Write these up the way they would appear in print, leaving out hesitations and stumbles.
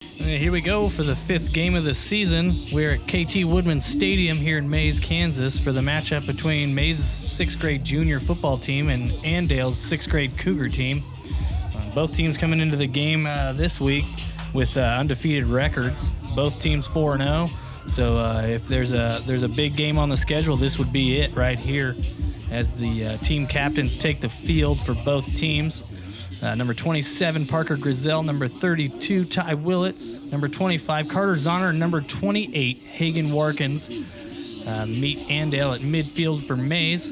Here we go for the fifth game of the season. We're at KT Woodman Stadium here in Maize, Kansas for the matchup between Maize's 6th grade junior football team and Andale's 6th grade Cougar team. Both teams coming into the game this week with undefeated records. Both teams 4-0. So if there's a big game on the schedule, this would be it right here as the team captains take the field for both teams. Number 27, Parker Grizel. Number 32, Ty Willits. Number 25, Carter Zahner. Number 28, Hagen Warkins. Meet Andale at midfield for Maize.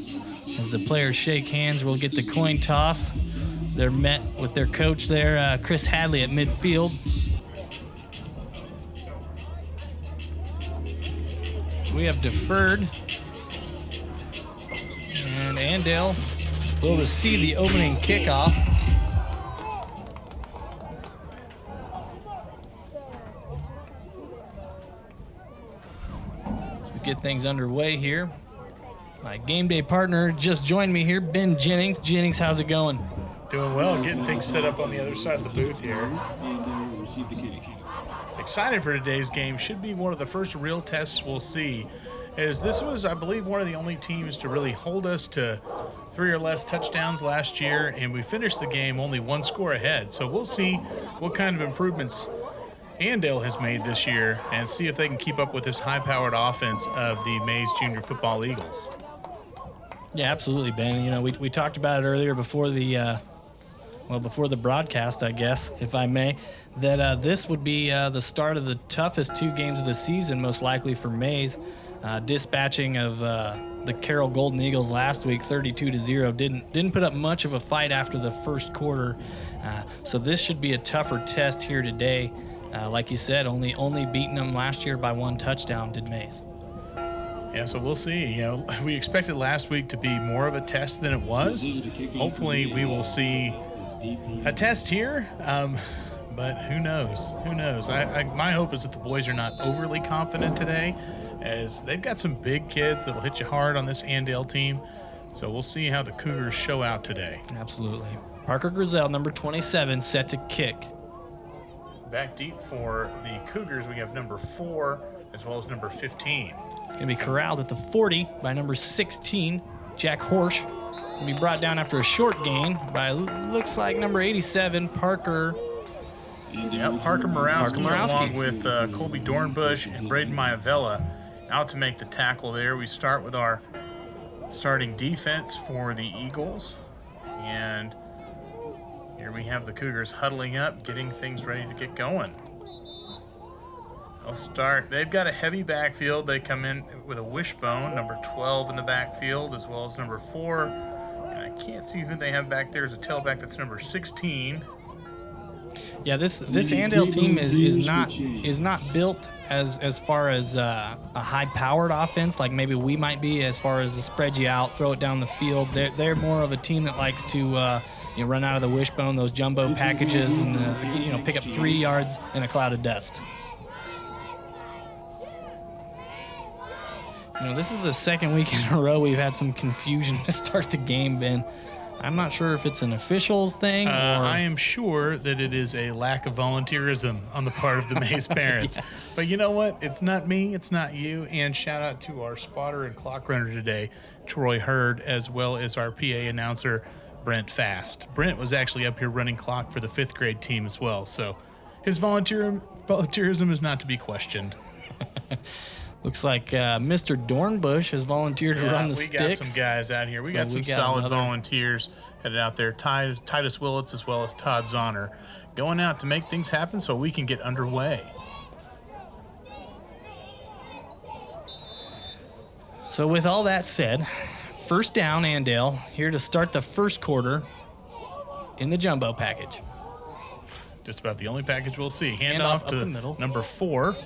As the players shake hands, we'll get the coin toss. They're met with their coach there, Chris Hadley, at midfield. We have deferred. And Andale will receive the opening kickoff. Get things underway here. My game day partner just joined me here, Ben Jennings. Jennings, how's it going? Doing well, getting things set up on the other side of the booth here. Excited for today's game. Should be one of the first real tests we'll see, as this was, I believe, one of the only teams to really hold us to 3 or less touchdowns last year, and we finished the game only 1 score ahead. So we'll see what kind of improvements Andale has made this year and see if they can keep up with this high-powered offense of the Maize Junior Football Eagles. Yeah, absolutely, Ben. You know, we talked about it earlier before the before the broadcast, I guess, if I may, that this would be the start of the toughest 2 games of the season, most likely for Maize. Dispatching of the Carroll Golden Eagles last week, 32-0, didn't put up much of a fight after the first quarter. So this should be a tougher test here today. Like you said, only beating them last year by 1 touchdown did Maize. Yeah, so we'll see. You know, we expected last week to be more of a test than it was. Hopefully, we will see a test here. But who knows? Who knows? My hope is that the boys are not overly confident today, as they've got some big kids that'll hit you hard on this Andale team. So we'll see how the Cougars show out today. Absolutely. Parker Grizel, number 27, set to kick. Back deep for the Cougars, we have number 4 as well as number 15. It's going to be corralled at the 40 by number 16, Jack Horsch. Going to be brought down after a short gain by, looks like, number 87, Parker. Yep, Parker Morawski, along with Colby Dornbush and Braden Maivella out to make the tackle there. We start with our starting defense for the Eagles. And here we have the Cougars huddling up, getting things ready to get going. They'll start. They've got a heavy backfield. They come in with a wishbone, number 12 in the backfield, as well as number 4. And I can't see who they have back there as a tailback. That's number 16. Yeah, this Andale team is not built as far as a high-powered offense like maybe we might be, as far as to spread you out, throw it down the field. They're more of a team that likes to run out of the wishbone, those jumbo packages, and pick up 3 yards in a cloud of dust. This is the second week in a row we've had some confusion to start the game, Ben. I'm not sure if it's an officials thing. I am sure that it is a lack of volunteerism on the part of the Maize parents. Yeah. But you know what? It's not me. It's not you. And shout out to our spotter and clock runner today, Troy Hurd, as well as our PA announcer, Brent Fast. Brent was actually up here running clock for the 5th grade team as well. So his volunteerism is not to be questioned. Looks like Mr. Dornbush has volunteered to run the sticks. We got some guys out here. We got some solid volunteers headed out there. Titus Willits as well as Todd Zahner going out to make things happen so we can get underway. So with all that said, first down, Andale, here to start the first quarter in the jumbo package. Just about the only package we'll see. Hand off to number 4.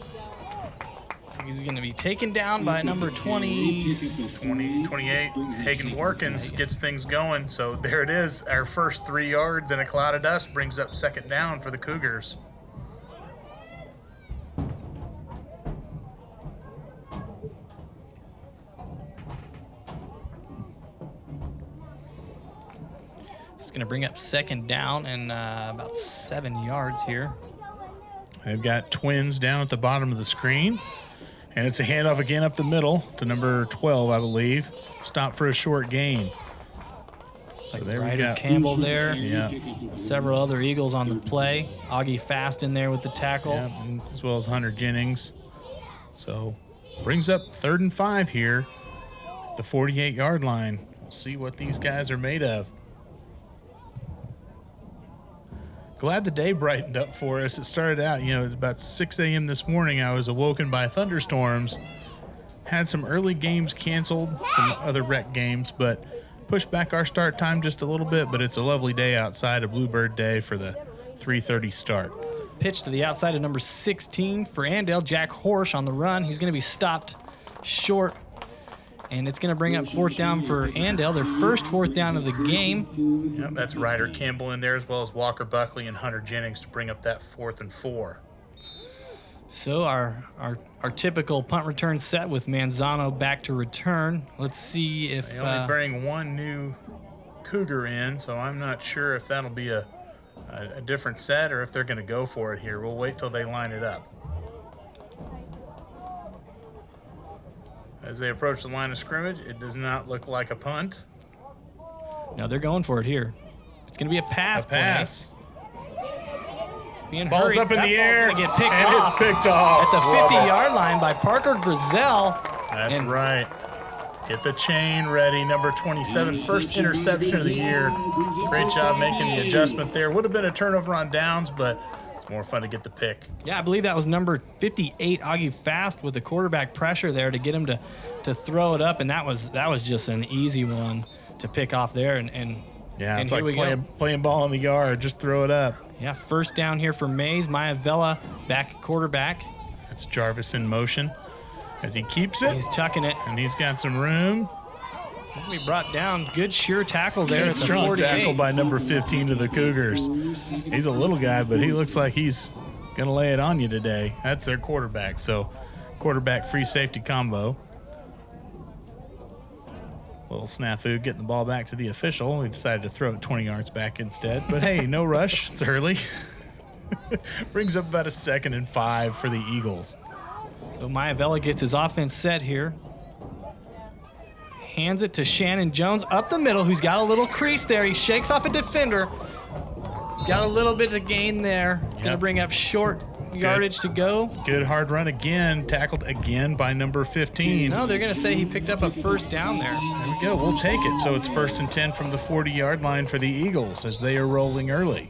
So he's going to be taken down by number 28. Hagen Warkins gets things going. So there it is. Our first 3 yards in a cloud of dust brings up second down for the Cougars. It's going to bring up second down and about 7 yards here. They've got twins down at the bottom of the screen. And it's a handoff again up the middle to number 12, I believe. Stop for a short gain. So there we got Campbell there. Yeah. Several other Eagles on the play. Augie Fast in there with the tackle. Yeah, as well as Hunter Jennings. So brings up 3rd and 5 here at the 48-yard line. We'll see what these guys are made of. Glad the day brightened up for us. It started out, at about 6 a.m. this morning. I was awoken by thunderstorms. Had some early games canceled, some other rec games, but pushed back our start time just a little bit. But it's a lovely day outside, a Bluebird day for the 3:30 start. Pitch to the outside of number 16 for Andale. Jack Horsch on the run. He's going to be stopped short. And it's going to bring up 4th down for Andale, their first 4th down of the game. Yep, that's Ryder Campbell in there, as well as Walker Buckley and Hunter Jennings to bring up that 4th and 4. So our typical punt return set with Manzano back to return. Let's see if they only bring one new Cougar in, so I'm not sure if that'll be a different set or if they're going to go for it here. We'll wait till they line it up. As they approach the line of scrimmage, it does not look like a punt. No, they're going for it here. It's going to be a pass. Being Ball's hurried. up in the air, Get picked and off it's picked off. at the 50-yard line by Parker Grizel. That's right. Get the chain ready, number 27, first interception of the year. Great job making the adjustment there. Would have been a turnover on downs, but it's more fun to get the pick. Yeah, I believe that was number 58, Augie Fast, with the quarterback pressure there to get him to throw it up, and that was just an easy one to pick off there. Yeah, it's like playing ball in the yard. Just throw it up. Yeah, 1st down here for Maize. Maivella back at quarterback. That's Jarvis in motion as he keeps it. He's tucking it. And he's got some room. He's going to be brought down. Good sheer tackle there at the strong 48. Tackle by number 15 of the Cougars. He's a little guy, but he looks like he's going to lay it on you today. That's their quarterback. So quarterback free safety combo. Little snafu getting the ball back to the official. We decided to throw it 20 yards back instead. But hey, no rush. It's early. Brings up about a 2nd and 5 for the Eagles. So Maivella gets his offense set here. Hands it to Shannon Jones up the middle, who's got a little crease there. He shakes off a defender. He's got a little bit of gain there. It's going to bring up short yardage to go. Good hard run again. Tackled again by number 15. No, they're going to say he picked up a 1st down there. There we go. We'll take it. So it's 1st and 10 from the 40-yard line for the Eagles as they are rolling early.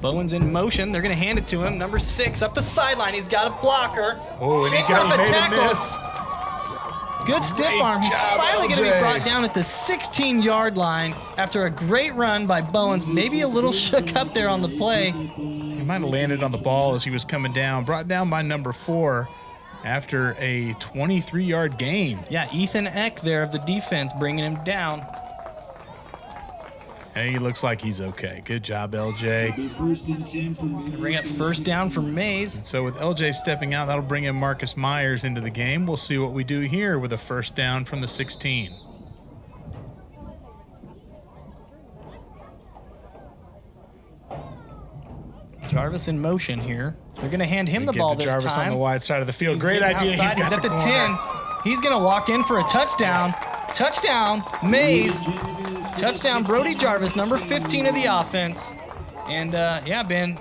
Bowen's in motion. They're going to hand it to him. Number 6 up the sideline. He's got a blocker. Oh, and Shakes he off a made tackle. a miss. Good stiff Great arm. He's job, finally going to be LJ. brought down at the 16-yard line after a great run by Bowens. Maybe a little shook up there on the play. He might have landed on the ball as he was coming down. Brought down by number 4 after a 23-yard gain. Yeah, Ethan Eck there of the defense bringing him down. Hey, he looks like he's okay. Good job, LJ. Bring up 1st down for Maize. So with LJ stepping out, that'll bring in Marcus Myers into the game. We'll see what we do here with a 1st down from the 16. Jarvis in motion here. They're going to hand him the ball this time. Jarvis on the wide side of the field. Great idea. Outside. He's at the 10. He's going to walk in for a touchdown. Touchdown, Maize. Touchdown, Brody Jarvis, number 15 of the offense. And, Ben,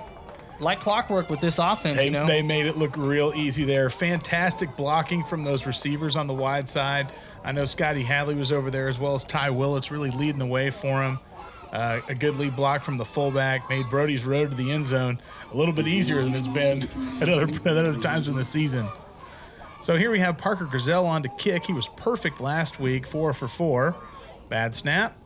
like clockwork with this offense, They made it look real easy there. Fantastic blocking from those receivers on the wide side. I know Scotty Hadley was over there as well as Ty Willits really leading the way for him. A good lead block from the fullback made Brody's road to the end zone a little bit easier than it's been at other times in the season. So here we have Parker Grizel on to kick. He was perfect last week, 4 for 4. Bad snap.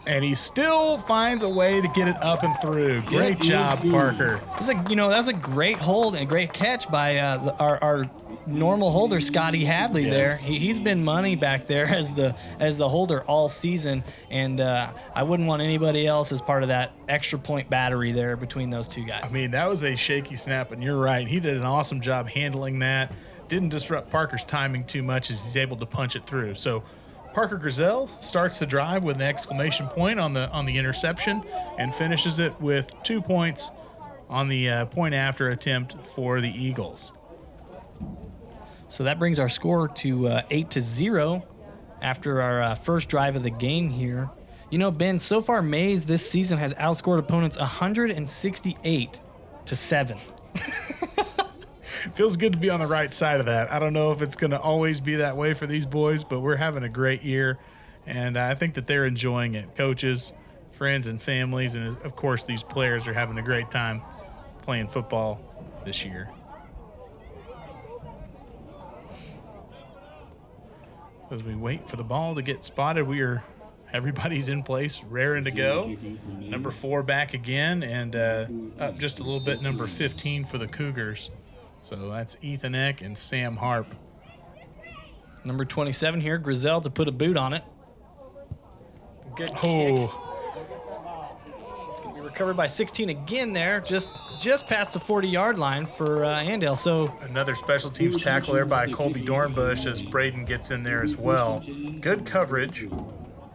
And he still finds a way to get it up and through. Great job, Parker. That was a great hold and great catch by our normal holder, Scotty Hadley. Yes. There. He's been money back there as the holder all season, and I wouldn't want anybody else as part of that extra point battery there between those two guys. I mean, that was a shaky snap, and you're right. He did an awesome job handling that. Didn't disrupt Parker's timing too much as he's able to punch it through. So Parker Grizel starts the drive with an exclamation point on the interception and finishes it with 2 points on the point after attempt for the Eagles. So that brings our score to 8-0 after our first drive of the game here. You know, Ben, so far Maize this season has outscored opponents 168-7. Feels good to be on the right side of that. I don't know if it's going to always be that way for these boys, but we're having a great year, and I think that they're enjoying it. Coaches, friends, and families, and of course these players are having a great time playing football this year. As we wait for the ball to get spotted, everybody's in place, raring to go. Number 4 back again, and up just a little bit, number 15 for the Cougars. So that's Ethan Eck and Sam Harp. Number 27 here, Grizel to put a boot on it. Good kick. It's going to be recovered by 16 again there, just past the 40-yard line for Andale. So another special teams tackle there by Colby Dornbush as Braden gets in there as well. Good coverage.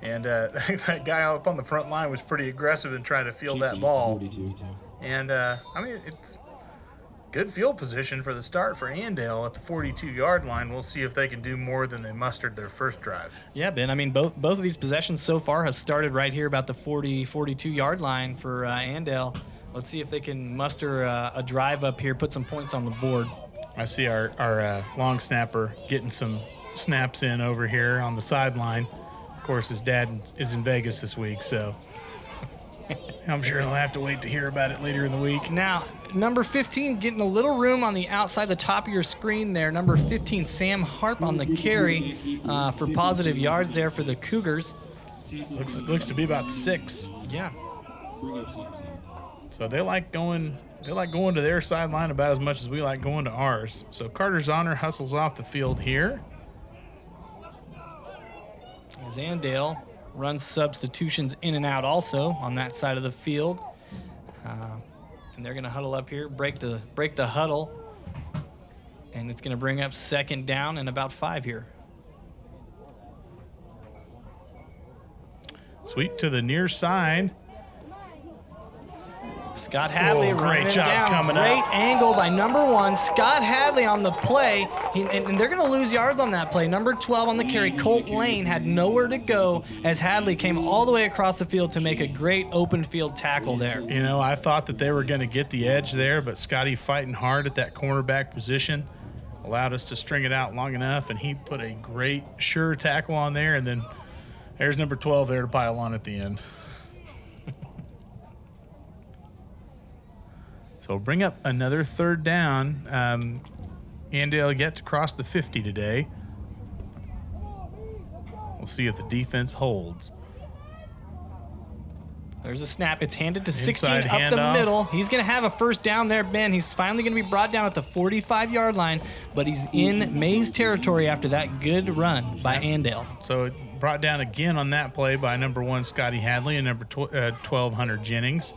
And that guy up on the front line was pretty aggressive in trying to field that ball. And, it's good field position for the start for Andale at the 42-yard line. We'll see if they can do more than they mustered their first drive. Yeah, Ben. I mean, both of these possessions so far have started right here about the 42-yard line for Andale. Let's see if they can muster a drive up here, put some points on the board. I see our long snapper getting some snaps in over here on the sideline. Of course, his dad is in Vegas this week, so I'm sure he'll have to wait to hear about it later in the week. Now, number 15 getting a little room on the outside the top of your screen there. Number 15, Sam Harp on the carry for positive yards there for the Cougars. Looks to be about 6. Yeah. So they like going to their sideline about as much as we like going to ours. So Carter Zahner hustles off the field here. As Andale runs substitutions in and out also on that side of the field. And they're going to huddle up here, break the huddle. And it's going to bring up second down and about 5 here. Sweep to the near side. Scott Hadley great job down. coming Great up. angle by number 1, Scott Hadley on the play. And they're going to lose yards on that play. Number 12 on the carry, Colt Lane, had nowhere to go as Hadley came all the way across the field to make a great open field tackle there. You know, I thought that they were going to get the edge there, but Scotty fighting hard at that cornerback position allowed us to string it out long enough, and he put a great sure tackle on there, and then there's number 12 there to pile on at the end. So bring up another third down. Andale yet to cross the 50 today. We'll see if the defense holds. There's a snap. It's handed to 16 Inside up handoff. the middle. He's going to have a first down there, Ben. He's finally going to be brought down at the 45-yard line, but he's in Maize territory after that good run by Andale. So it brought down again on that play by number 1, Scotty Hadley, and number 12, Hunter Jennings.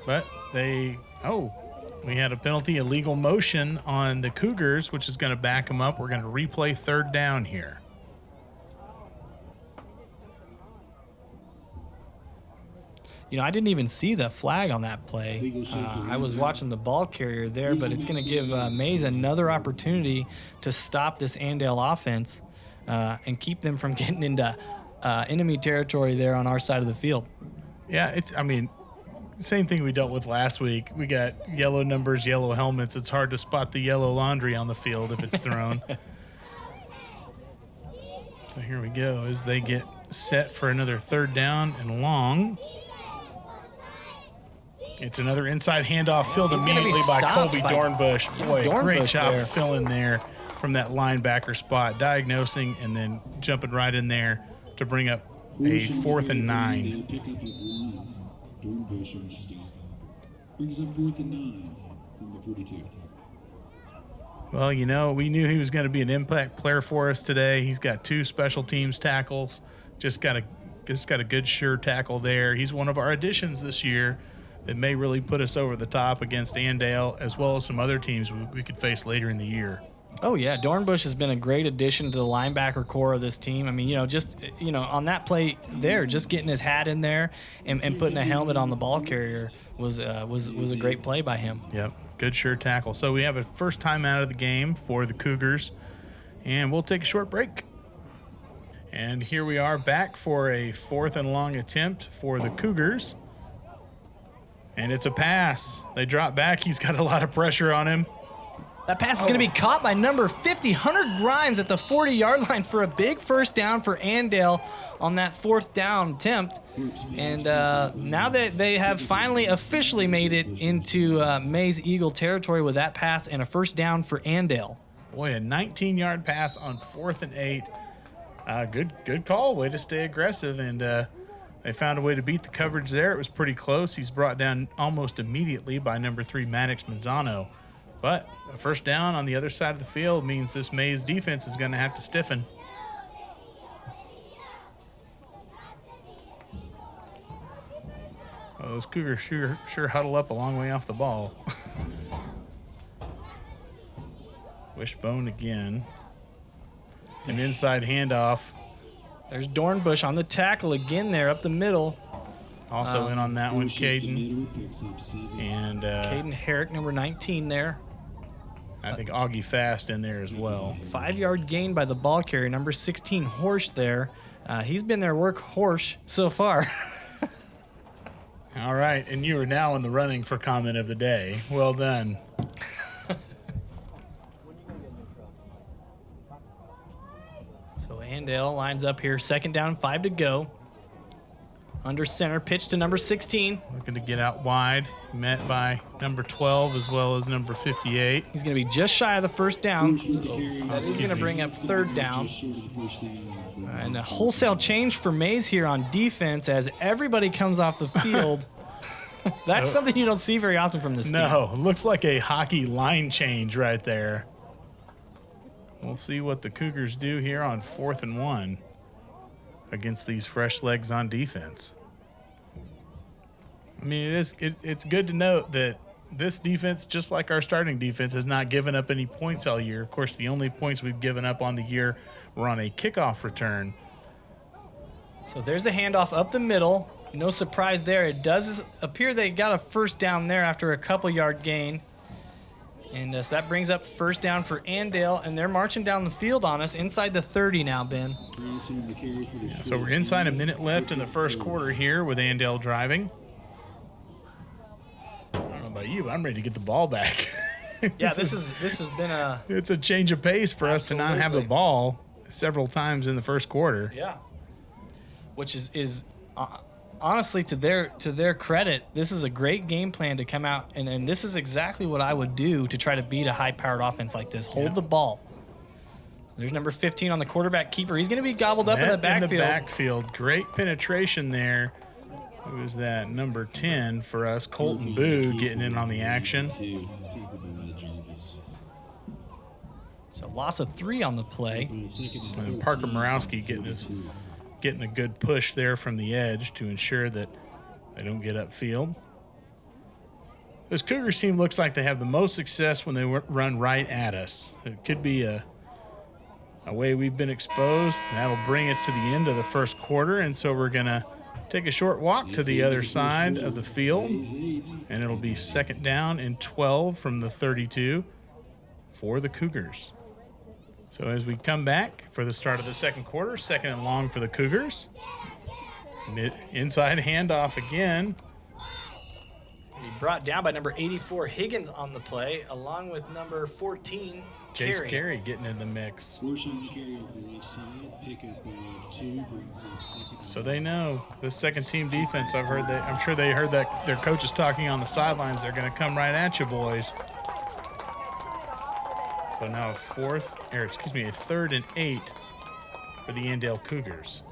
But we had a penalty, illegal motion on the Cougars, which is going to back them up. We're going to replay third down here. You know, I didn't even see the flag on that play. I was watching the ball carrier there, but it's going to give Maize another opportunity to stop this Andale offense and keep them from getting into enemy territory there on our side of the field. Yeah, same thing we dealt with last week. We got yellow numbers, yellow helmets. It's hard to spot the yellow laundry on the field if it's thrown. So here we go as they get set for another third down and long. It's another inside handoff filled immediately by Colby Dornbush. Boy, great job there. Filling there from that linebacker spot, diagnosing and then jumping right in there to bring up a 4th and 9. Dornbush on the stop. Brings up 4th and 9 from the 42. Well, you know, we knew he was going to be an impact player for us today. He's got 2 special teams tackles. Just got a good sure tackle there. He's one of our additions this year that may really put us over the top against Andale as well as some other teams we could face later in the year. Oh, yeah. Dornbush has been a great addition to the linebacker core of this team. I mean, on that play there, just getting his hat in there and putting a helmet on the ball carrier was a great play by him. Yep, good sure tackle. So we have a first time out of the game for the Cougars, and we'll take a short break. And here we are back for a 4th and long attempt for the Cougars. And it's a pass. They drop back. He's got a lot of pressure on him. That pass is going to be caught by number 50, Hunter Grimes, at the 40-yard line for a big first down for Andale on that 4th down attempt. And now that they have finally officially made it into Maize Eagle territory with that pass and a first down for Andale. Boy, a 19-yard pass on 4th and 8. Good call. Way to stay aggressive. And they found a way to beat the coverage there. It was pretty close. He's brought down almost immediately by number 3, Maddox Manzano. But a first down on the other side of the field means this Maize defense is going to have to stiffen. Well, those Cougars sure huddle up a long way off the ball. Wishbone again. An inside handoff. There's Dornbush on the tackle again there up the middle. Also in on that one, Caden. And Caden Herrick, number 19 there. I think Augie Fast in there as well. 5-yard gain by the ball carrier, number 16, Horsch there. He's been their workhorse so far. All right, and you are now in the running for comment of the day. Well done. So Andale lines up here, 2nd down, 5 to go. Under center, pitch to number 16. Looking to get out wide, met by number 12 as well as number 58. He's going to be just shy of the first down. So that is going to bring up 3rd down. And a wholesale change for Maize here on defense as everybody comes off the field. That's something you don't see very often from this team. No, looks like a hockey line change right there. We'll see what the Cougars do here on 4th and 1 against these fresh legs on defense. I mean, it's good to note that this defense, just like our starting defense, has not given up any points all year. Of course, the only points we've given up on the year were on a kickoff return. So there's a handoff up the middle. No surprise there. It does appear they got a first down there after a couple-yard gain. And so that brings up first down for Andale, and they're marching down the field on us inside the 30 now, Ben. Yeah, so we're inside a minute left in the first quarter here with Andale driving. I don't know about you, but I'm ready to get the ball back. Yeah, this has been a... It's a change of pace for us to not have the ball several times in the first quarter. Yeah. Which is honestly, to their credit, this is a great game plan to come out, and this is exactly what I would do to try to beat a high-powered offense like this. Hold the ball. There's number 15 on the quarterback keeper. He's going to be gobbled up in the backfield. In the backfield. Great penetration there. Who is that? Number 10 for us, Colton Boo, getting in on the action. So loss of 3 on the play. And then Parker Morawski getting a good push there from the edge to ensure that they don't get upfield. This Cougars team looks like they have the most success when they run right at us. It could be a way we've been exposed. That'll bring us to the end of the first quarter, and so we're going to take a short walk to the other side of the field, and it'll be 2nd down and 12 from the 32 for the Cougars. So as we come back for the start of the second quarter, 2nd and long for the Cougars. Inside handoff again. He brought down by number 84, Higgins, on the play, along with number 14, Chase Carey getting in the mix. So they know this second team defense. I'm sure they heard that their coaches talking on the sidelines. They're going to come right at you, boys. So now a 3rd and 8 for the Andale Cougars.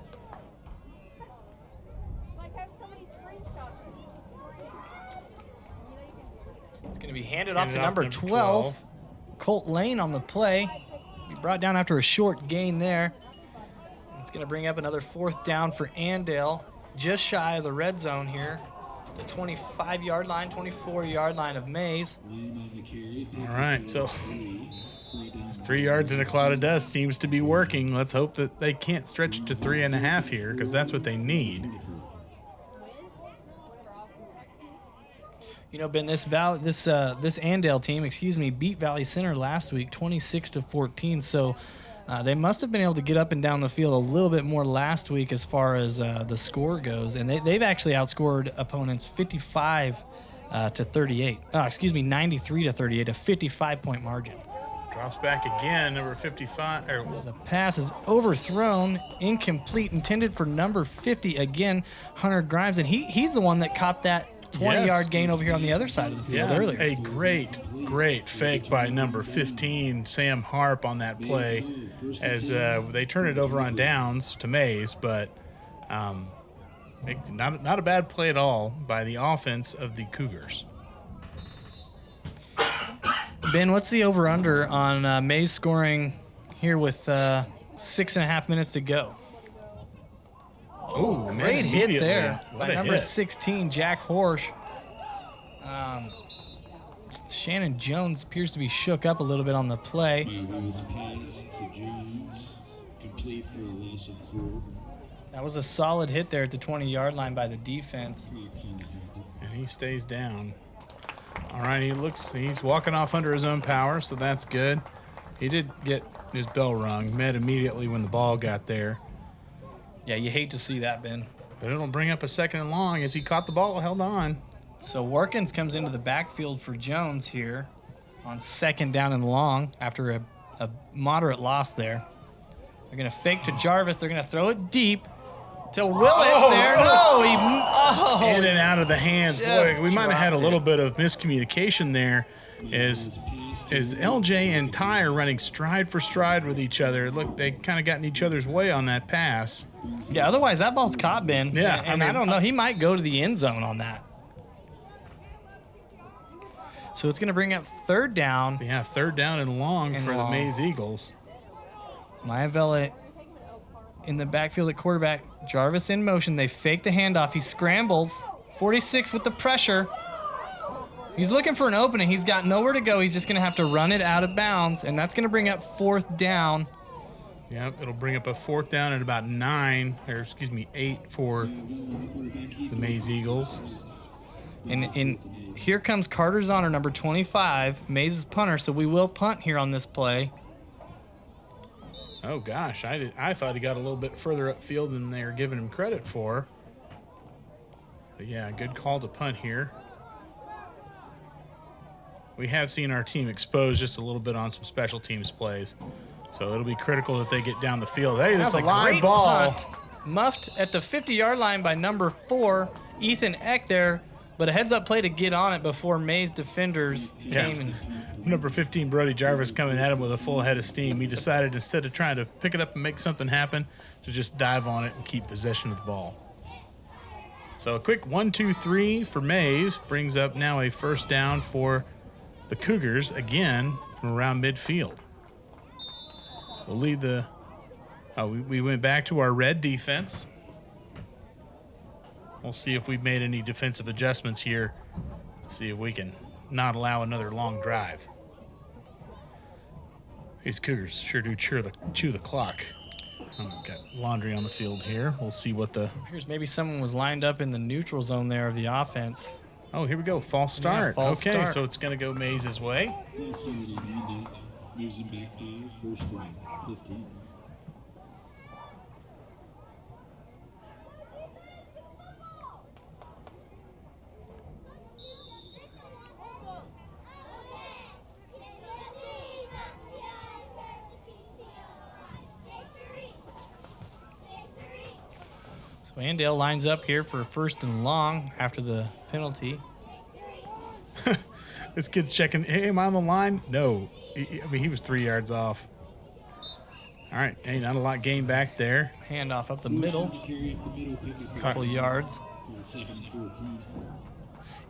It's going to be handed off to number 12. Colt Lane on the play. He brought down after a short gain there. It's going to bring up another 4th down for Andale, just shy of the red zone here. the 25-yard line, 24-yard line of Maize. All right, so 3 yards in a cloud of dust seems to be working. Let's hope that they can't stretch it to 3.5 here, because that's what they need. You know, Ben, this Andale team, beat Valley Center last week, 26-14. So they must have been able to get up and down the field a little bit more last week as far as the score goes, and they've actually outscored opponents 55 to 38. 93 to 38, a 55-point margin. Drops back again, number 55. The pass is overthrown, incomplete, intended for number 50 again, Hunter Grimes, and he's the one that caught that 20-yard gain over here on the other side of the field earlier. A great fake by number 15, Sam Harp, on that play as they turn it over on downs to Maize, but not a bad play at all by the offense of the Cougars. Ben, what's the over-under on Maize scoring here with 6.5 minutes to go? Oh, great hit there by number 16, Jack Horsch. Shannon Jones appears to be shook up a little bit on the play. That was a solid hit there at the 20-yard line by the defense. And he stays down. All right, he's walking off under his own power, so that's good. He did get his bell rung, met immediately when the ball got there. Yeah, you hate to see that, Ben. But it'll bring up a 2nd and long as he caught the ball, held on. So Warkins comes into the backfield for Jones here on 2nd down and long after a moderate loss there. They're going to fake to Jarvis. They're going to throw it deep to Willits there. No, in and out of the hands. Boy, we might have had a little bit of miscommunication there as LJ and Ty are running stride for stride with each other. Look, they kind of got in each other's way on that pass. Yeah, otherwise that ball's caught, Ben. Yeah. And I don't know. He might go to the end zone on that. So it's going to bring up 3rd down. Yeah, 3rd down and long for the Maize Eagles. Maivella in the backfield at quarterback. Jarvis in motion. They fake the handoff. He scrambles. 46 with the pressure. He's looking for an opening. He's got nowhere to go. He's just going to have to run it out of bounds, and that's going to bring up 4th down. Yep, it'll bring up a 4th down at about 8 for the Maize Eagles. And here comes Carter Zahner, number 25, Maize's punter, so we will punt here on this play. Oh, gosh, I thought he got a little bit further upfield than they were giving him credit for. But, yeah, good call to punt here. We have seen our team exposed just a little bit on some special teams plays. So it'll be critical that they get down the field. Hey, that's a live ball. Punt, muffed at the 50-yard line by number 4, Ethan Eck there, but a heads-up play to get on it before Maize defenders came in. Number 15, Brody Jarvis, coming at him with a full head of steam. He decided, instead of trying to pick it up and make something happen, to just dive on it and keep possession of the ball. So a quick 1-2-3 for Maize brings up now a 1st down for the Cougars, again, from around midfield. We'll lead the... we went back to our red defense. We'll see if we've made any defensive adjustments here. See if we can not allow another long drive. These Cougars sure do chew the clock. Got laundry on the field here. We'll see what the... Here's maybe someone was lined up in the neutral zone there of the offense. Oh, here we go. False start. Yeah, false start. So it's going to go Maize's way. So Andale lines up here for 1st and long after the penalty. This kid's checking. Hey, am I on the line? No. He was 3 yards off. All right. Hey, not a lot gained back there. Handoff up the middle. Couple yards.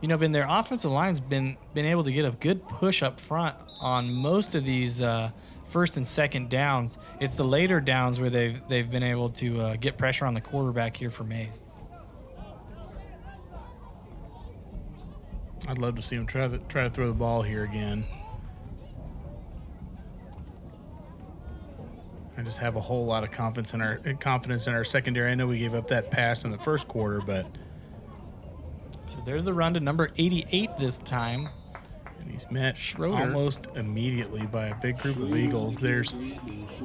You know, Ben, their offensive line's been able to get a good push up front on most of these 1st and 2nd downs. It's the later downs where they've been able to get pressure on the quarterback here for Maize. I'd love to see him try to throw the ball here again. I just have a whole lot of confidence in our secondary. I know we gave up that pass in the first quarter, but So there's the run to number 88 this time. and he's met Schroeder. almost immediately by a big group of Eagles. There's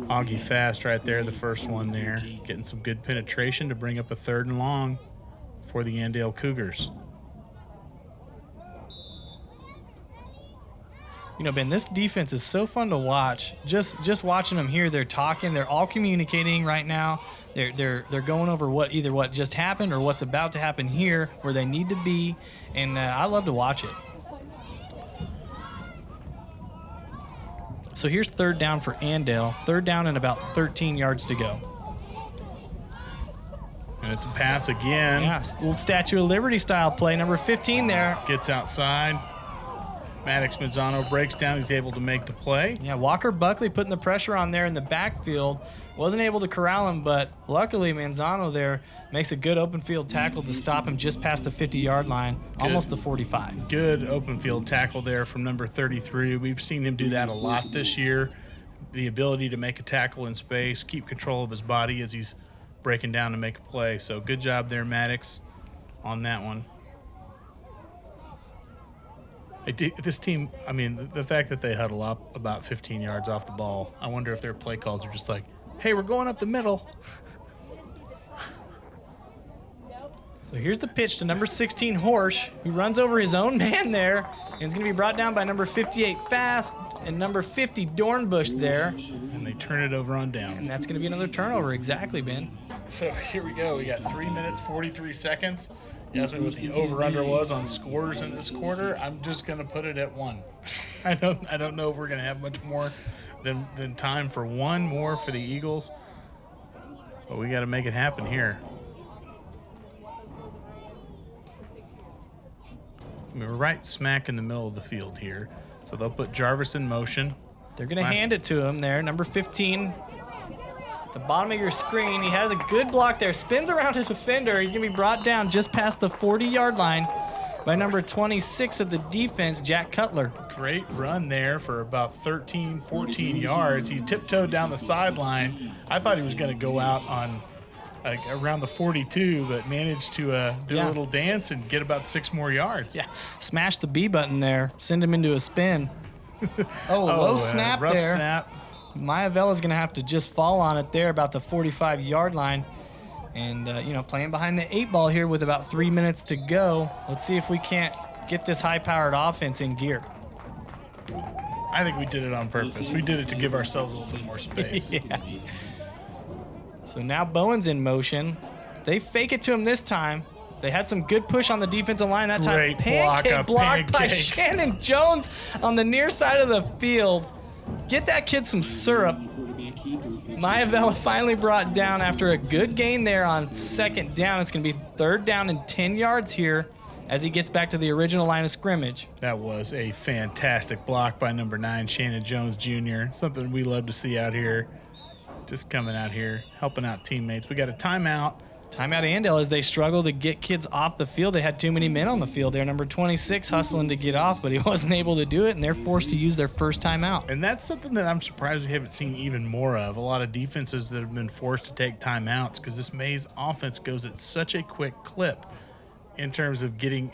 Augie Fast right there, the first one there, getting some good penetration to bring up a 3rd and long for the Andale Cougars. You know, Ben, this defense is so fun to watch. Just watching them here, they're talking, they're all communicating right now. They're going over what just happened or what's about to happen here, where they need to be, and I love to watch it. So here's 3rd down for Andale. 3rd down and about 13 yards to go. And it's a pass again. Yeah, little Statue of Liberty style play. Number 15 there. Gets outside. Maddox Mazzano breaks down. He's able to make the play. Yeah, Walker Buckley putting the pressure on there in the backfield. Wasn't able to corral him, but luckily Manzano there makes a good open field tackle to stop him just past the 50-yard line, almost the 45. Good open field tackle there from number 33. We've seen him do that a lot this year. The ability to make a tackle in space, keep control of his body as he's breaking down to make a play. So good job there, Maddox, on that one. This team, I mean, the fact that they huddle up about 15 yards off the ball, I wonder if their play calls are just like, hey, we're going up the middle. So here's the pitch to number 16, Horsch, who runs over his own man there, and is going to be brought down by number 58, Fast, and number 50, Dornbush there. And they turn it over on downs. And that's going to be another turnover. Exactly, Ben. So here we go. We got 3 minutes, 43 seconds. You asked me what the over-under was on scores in this quarter. I'm just going to put it at 1. I don't know if we're going to have much more than time for one more for the Eagles. But we got to make it happen here. I mean, we're right smack in the middle of the field here. So they'll put Jarvis in motion. They're going to hand it to him there. Number 15, the bottom of your screen. He has a good block there. Spins around a defender. He's going to be brought down just past the 40-yard line by number 26 of the defense, Jack Cutler. Great run there for about 13, 14 yards. He tiptoed down the sideline. I thought he was going to go out on around the 42, but managed to do a little dance and get about 6 more yards. Yeah, smash the B button there. Send him into a spin. Low snap rough there. Snap. Maevella's going to have to just fall on it there about the 45-yard line. And, playing behind the 8 ball here with about 3 minutes to go. Let's see if we can't get this high-powered offense in gear. I think we did it on purpose. We did it to give ourselves a little bit more space. Yeah. So now Bowen's in motion. They fake it to him this time. They had some good push on the defensive line that time. Great Pancake blocked by pancake. Shannon Jones on the near side of the field. Get that kid some syrup. Maivella finally brought down after a good gain there on 2nd down. It's going to be 3rd down and 10 yards here as he gets back to the original line of scrimmage. That was a fantastic block by number 9, Shannon Jones Jr. Something we love to see out here. Just coming out here, helping out teammates. We got a timeout. Timeout Andale as they struggle to get kids off the field. They had too many men on the field there. Number 26 hustling to get off, but he wasn't able to do it, and they're forced to use their first timeout. And that's something that I'm surprised we haven't seen even more of. A lot of defenses that have been forced to take timeouts because this Maize offense goes at such a quick clip in terms of getting,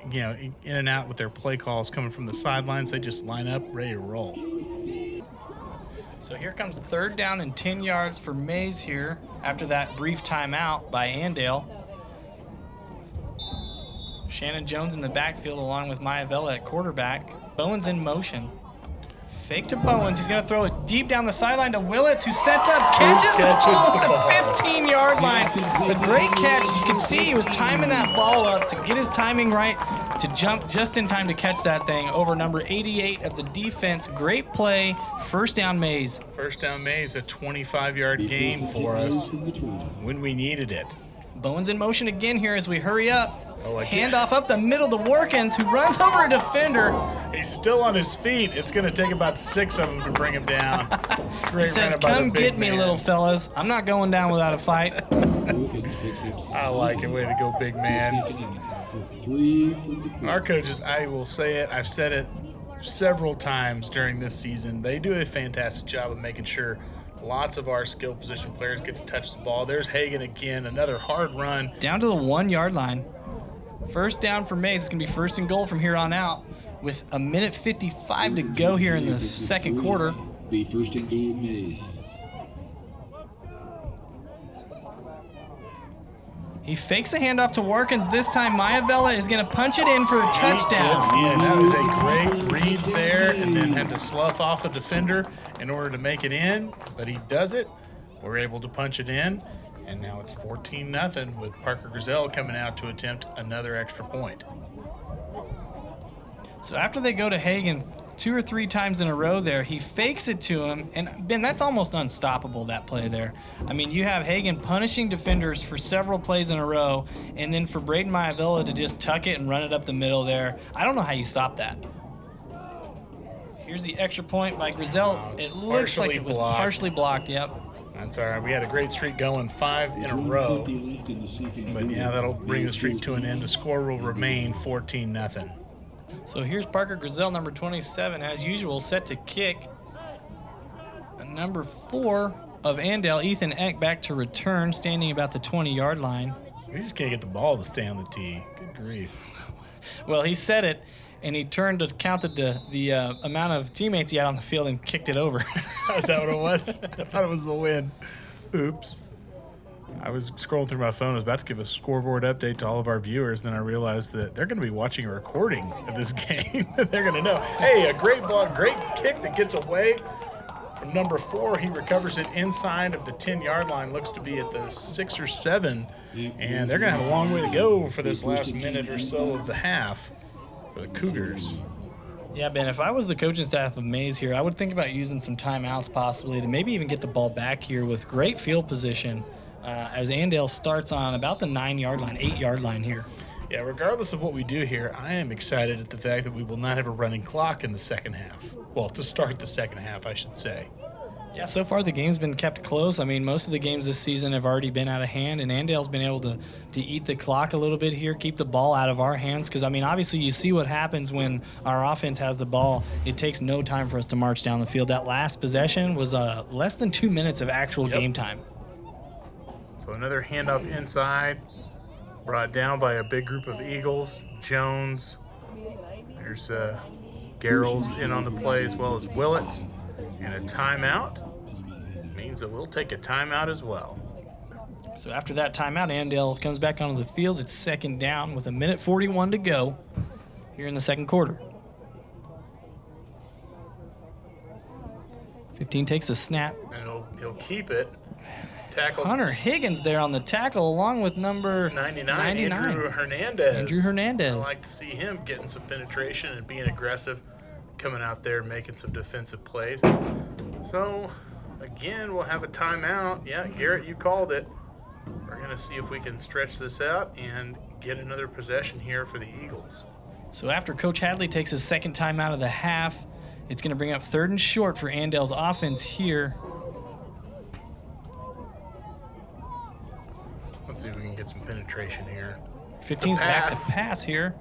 in and out with their play calls coming from the sidelines. They just line up, ready to roll. So here comes 3rd down and 10 yards for Maize here after that brief timeout by Andale. Shannon Jones in the backfield along with Maivella at quarterback. Bowen's in motion. Fake to Bowens. He's going to throw it deep down the sideline to Willits, who sets up, catches the ball at the 15-yard line. A great catch. You can see he was timing that ball up to get his timing right to jump just in time to catch that thing over number 88 of the defense. Great play. 1st down Maize. 1st down Maize, a 25-yard gain for us when we needed it. Bowens in motion again here as we hurry up. Handoff up the middle to Workins, who runs over a defender. He's still on his feet. It's going to take about 6 of them to bring him down. He says, come get me, little fellas. I'm not going down without a fight. I like it. Way to go, big man. 3 from the 40. Our coaches, I will say it, I've said it several times during this season, they do a fantastic job of making sure lots of our skill position players get to touch the ball. There's Hagan again, another hard run. Down to the 1-yard line. First down for Maize. It's going to be first and goal from here on out with a minute 55 to go here in the second quarter. Be first and goal, Maize. He fakes a handoff to Warkins. This time, Maivella is going to punch it in for a touchdown. Yeah, that was a great read there, and then had to slough off a defender in order to make it in, but he does it. We're able to punch it in, and now it's 14-0 with Parker Grizel coming out to attempt another extra point. So after they go to Hagan 2 or 3 times in a row there, he fakes it to him, and Ben, that's almost unstoppable, that play there. I mean, you have Hagan punishing defenders for several plays in a row, and then for Braden Maivella to just tuck it and run it up the middle there. I don't know how you stop that. Here's the extra point by Grizel. It looks like it was partially blocked, yep. That's all right. We had a great streak going, 5 in a row. But yeah, that'll bring the streak to an end. The score will remain 14-0. So here's Parker Grizel, number 27, as usual, set to kick. Number 4 of Andale, Ethan Eck, back to return, standing about the 20-yard line. We just can't get the ball to stay on the tee. Good grief. Well, he said it, and he turned to count the amount of teammates he had on the field and kicked it over. Is that what it was? I thought it was the win. Oops. I was scrolling through my phone. I was about to give a scoreboard update to all of our viewers. Then I realized that they're going to be watching a recording of this game. They're going to know, hey, a great ball, great kick that gets away from number 4. He recovers it inside of the 10-yard line. Looks to be at the 6 or 7. And they're going to have a long way to go for this last minute or so of the half for the Cougars. Yeah, Ben, if I was the coaching staff of Maize here, I would think about using some timeouts possibly to maybe even get the ball back here with great field position. As Andale starts on about the 9-yard line, 8-yard line here. Yeah, regardless of what we do here, I am excited at the fact that we will not have a running clock in the second half. Well, to start the second half, I should say. Yeah, so far the game's been kept close. I mean, most of the games this season have already been out of hand, and Andale's been able to eat the clock a little bit here, keep the ball out of our hands. Because, I mean, obviously you see what happens when our offense has the ball. It takes no time for us to march down the field. That last possession was less than 2 minutes of actual game time. So another handoff inside, brought down by a big group of Eagles. Jones, there's Garrels in on the play as well as Willits. And a timeout means that we'll take a timeout as well. So after that timeout, Andale comes back onto the field. It's second down with a minute 41 to go here in the second quarter. 15 takes a snap. And he'll keep it. Tackle. Hunter Higgins there on the tackle along with number 99. Andrew Hernandez. I like to see him getting some penetration and being aggressive, coming out there making some defensive plays. So, again, we'll have a timeout. Yeah, Garrett, you called it. We're going to see if we can stretch this out and get another possession here for the Eagles. So after Coach Hadley takes his second timeout of the half, it's going to bring up 3rd and short for Andale's offense here. Let's see if we can get some penetration here. 15's back to pass here.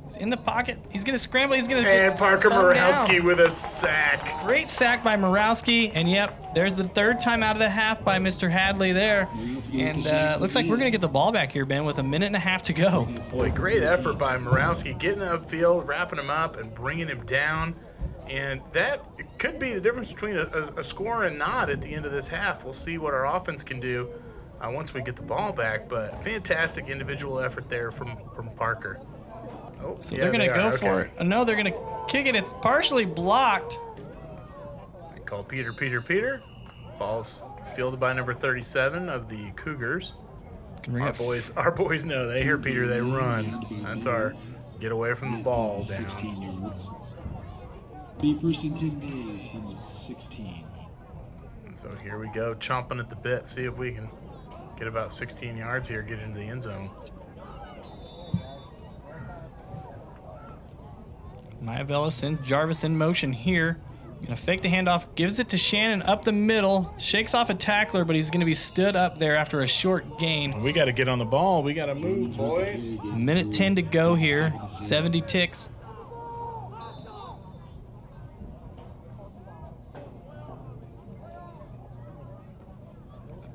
He's in the pocket. He's going to scramble. He's going to And Parker Morawski with a sack. Great sack by Morawski. And, yep, there's the 3rd time out of the half by Mr. Hadley there. And looks like we're going to get the ball back here, Ben, with a minute and a half to go. Boy, great effort by Morawski, getting upfield, wrapping him up, and bringing him down. And that could be the difference between a score and not at the end of this half. We'll see what our offense can do once we get the ball back, but fantastic individual effort there from Parker. Oh, so they're going to go for it. No, they're going to kick it. It's partially blocked. They call Peter. Ball's fielded by number 37 of the Cougars. Our boys know. They hear Peter, they run. That's our get away from the ball down. Be first and 10 days from the 16. And so here we go, chomping at the bit. See if we can get about 16 yards here, get into the end zone. Maivella sends Jarvis in motion here. Gonna fake the handoff, gives it to Shannon up the middle, shakes off a tackler, but he's gonna be stood up there after a short gain. We got to get on the ball. We got to move, boys. Minute 10 to go here, 70 ticks.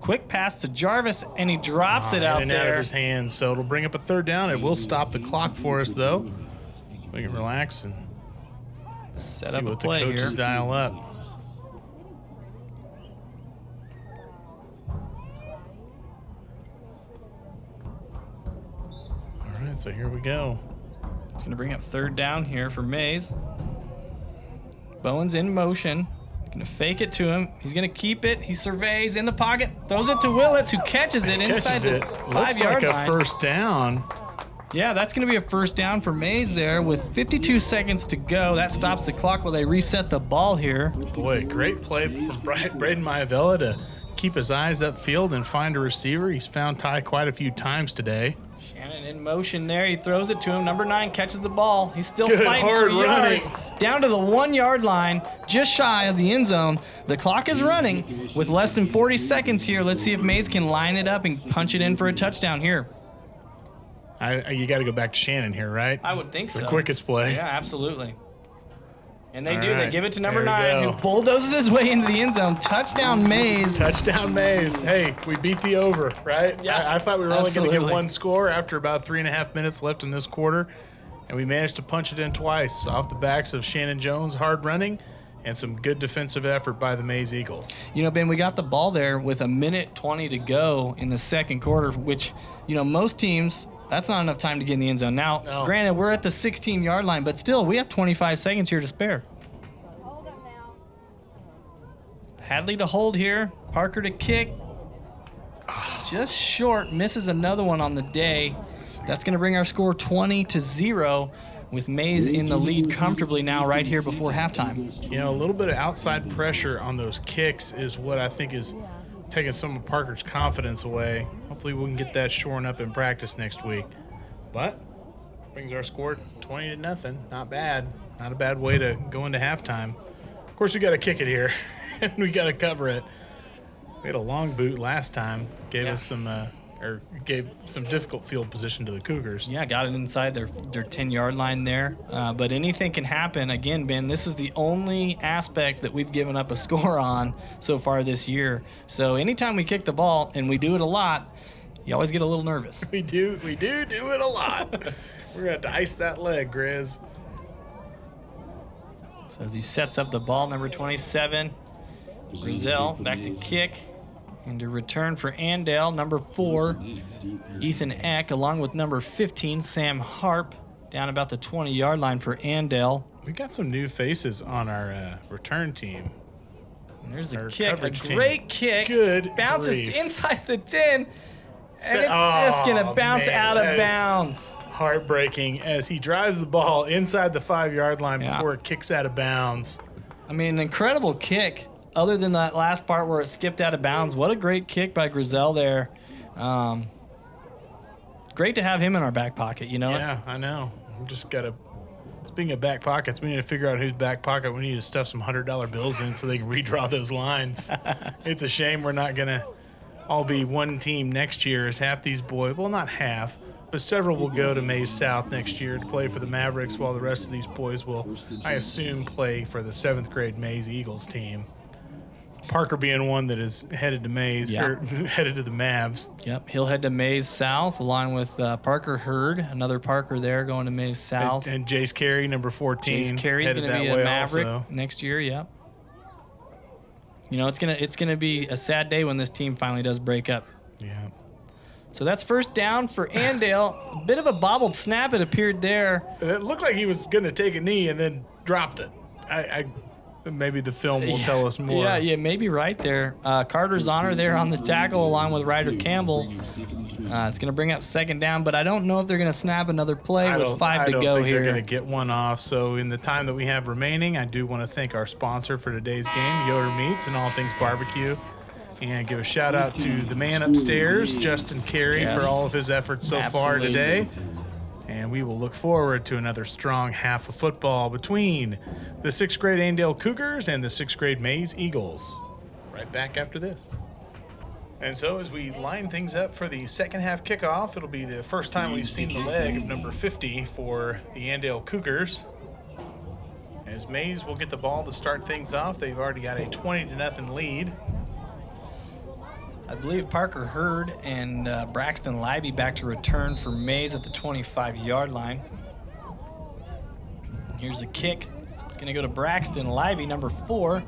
Quick pass to Jarvis, and he drops it out and there. out of his hands, so it'll bring up a third down. It will stop the clock for us, though. We can relax and Set see up a what play the coaches here. dial up. All right, so here we go. It's going to bring up third down here for Maize. Bowen's in motion. Going to fake it to him. He's going to keep it. He surveys in the pocket. Throws it to Willits, who catches it inside Catches the it. 5-yard Looks like line. a first down. Yeah, that's going to be a first down for Maize there with 52 seconds to go. That stops the clock while they reset the ball here. Boy, great play from Braden Maivella to keep his eyes upfield and find a receiver. He's found Ty quite a few times today. Shannon in motion there. He throws it to him. Number 9 catches the ball. He's still Good, fighting hard for running. yards. Down to the 1-yard line, just shy of the end zone. The clock is running with less than 40 seconds here. Let's see if Maize can line it up and punch it in for a touchdown here. You got to go back to Shannon here, right? I would think It's so. the quickest play. Yeah, absolutely. And they All do. They right, give it to number there we 9, go. who bulldozes his way into the end zone. Touchdown, Maize. Touchdown Maize. Hey, we beat the over, right? Yeah, I thought we were only going to get absolutely. one score after about 3.5 minutes left in this quarter, and we managed to punch it in twice off the backs of Shannon Jones' hard running and some good defensive effort by the Maize Eagles. You know, Ben, we got the ball there with 1:20 to go in the second quarter, which, you know, most teams, that's not enough time to get in the end zone. Now, No. granted, we're at the 16-yard line, but still, we have 25 seconds here to spare. Hadley to hold here. Parker to kick. Just short. Misses another one on the day. That's going to bring our score 20-0 with Maize in the lead comfortably now right here before halftime. You know, a little bit of outside pressure on those kicks is what I think is taking some of Parker's confidence away. Hopefully we can get that shorn up in practice next week. But brings our score 20-0. Not bad. Not a bad way to go into halftime. Of course, we got to kick it here, and we got to cover it. We had a long boot last time. Gave some difficult field position to the Cougars. Yeah, got it inside their 10-yard line there. But anything can happen. Again, Ben, this is the only aspect that we've given up a score on so far this year. So anytime we kick the ball, and we do it a lot, you always get a little nervous. We do it a lot. We're going to ice that leg, Grizz. So as he sets up the ball, number 27, Grizel back to kick. And to return for Andale, number 4, Ethan Eck, along with number 15, Sam Harp, down about the 20-yard line for Andale. We got some new faces on our return team. And there's a Our kick, a coverage team. great kick. Good Bounces grief. inside the 10, and it's just going to bounce man, out of that is bounds. Heartbreaking as he drives the ball inside the 5-yard line Yeah. before it kicks out of bounds. I mean, an incredible kick. Other than that last part where it skipped out of bounds, what a great kick by Grizel there. Great to have him in our back pocket, you know? Yeah, I know. We just got to, speaking of back pockets, we need to figure out whose back pocket we need to stuff some $100 bills in so they can redraw those lines. It's a shame we're not going to all be one team next year as half these boys, well, not half, but several will go to Maize South next year to play for the Mavericks while the rest of these boys will, I assume, play for the 7th grade Maize Eagles team. Parker being one that is headed to Maize, Yeah. or headed to the Mavs. Yep, he'll head to Maize South along with Parker Hurd, another Parker there going to Maize South. And Jace Carey, number 14. Jace Carey's headed going to that be a way Maverick also. next year, yep. You know, it's gonna be a sad day when this team finally does break up. Yeah. So that's first down for Andale. A bit of a bobbled snap, it appeared there. It looked like he was going to take a knee and then dropped it. Maybe the film will tell us more. Yeah, maybe right there. Carter's honor there on the tackle along with Ryder Campbell. It's going to bring up second down, but I don't know if they're going to snap another play with 5 to go I don't think here. they're going to get one off. So in the time that we have remaining, I do want to thank our sponsor for today's game, Yoder Meats and All Things Barbecue. And give a shout out to the man upstairs, Justin Carey, Yes. for all of his efforts so far Absolutely. today. And we will look forward to another strong half of football between the 6th grade Andale Cougars and the 6th grade Maize Eagles. Right back after this. And so as we line things up for the second half kickoff, it'll be the first time we've seen the leg of number 50 for the Andale Cougars. As Maize will get the ball to start things off, they've already got a 20-0 lead. I believe Parker Hurd and Braxton Libby back to return for Maize at the 25-yard line. Here's the kick. It's going to go to Braxton Libby, number 4.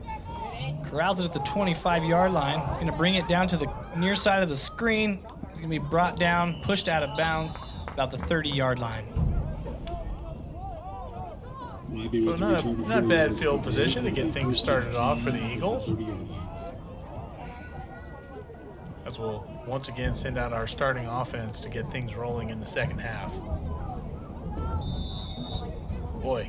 Corrals it at the 25-yard line. It's going to bring it down to the near side of the screen. It's going to be brought down, pushed out of bounds, about the 30-yard line. So not bad field position to get things started off for the Eagles. As we'll once again send out our starting offense to get things rolling in the second half. Boy,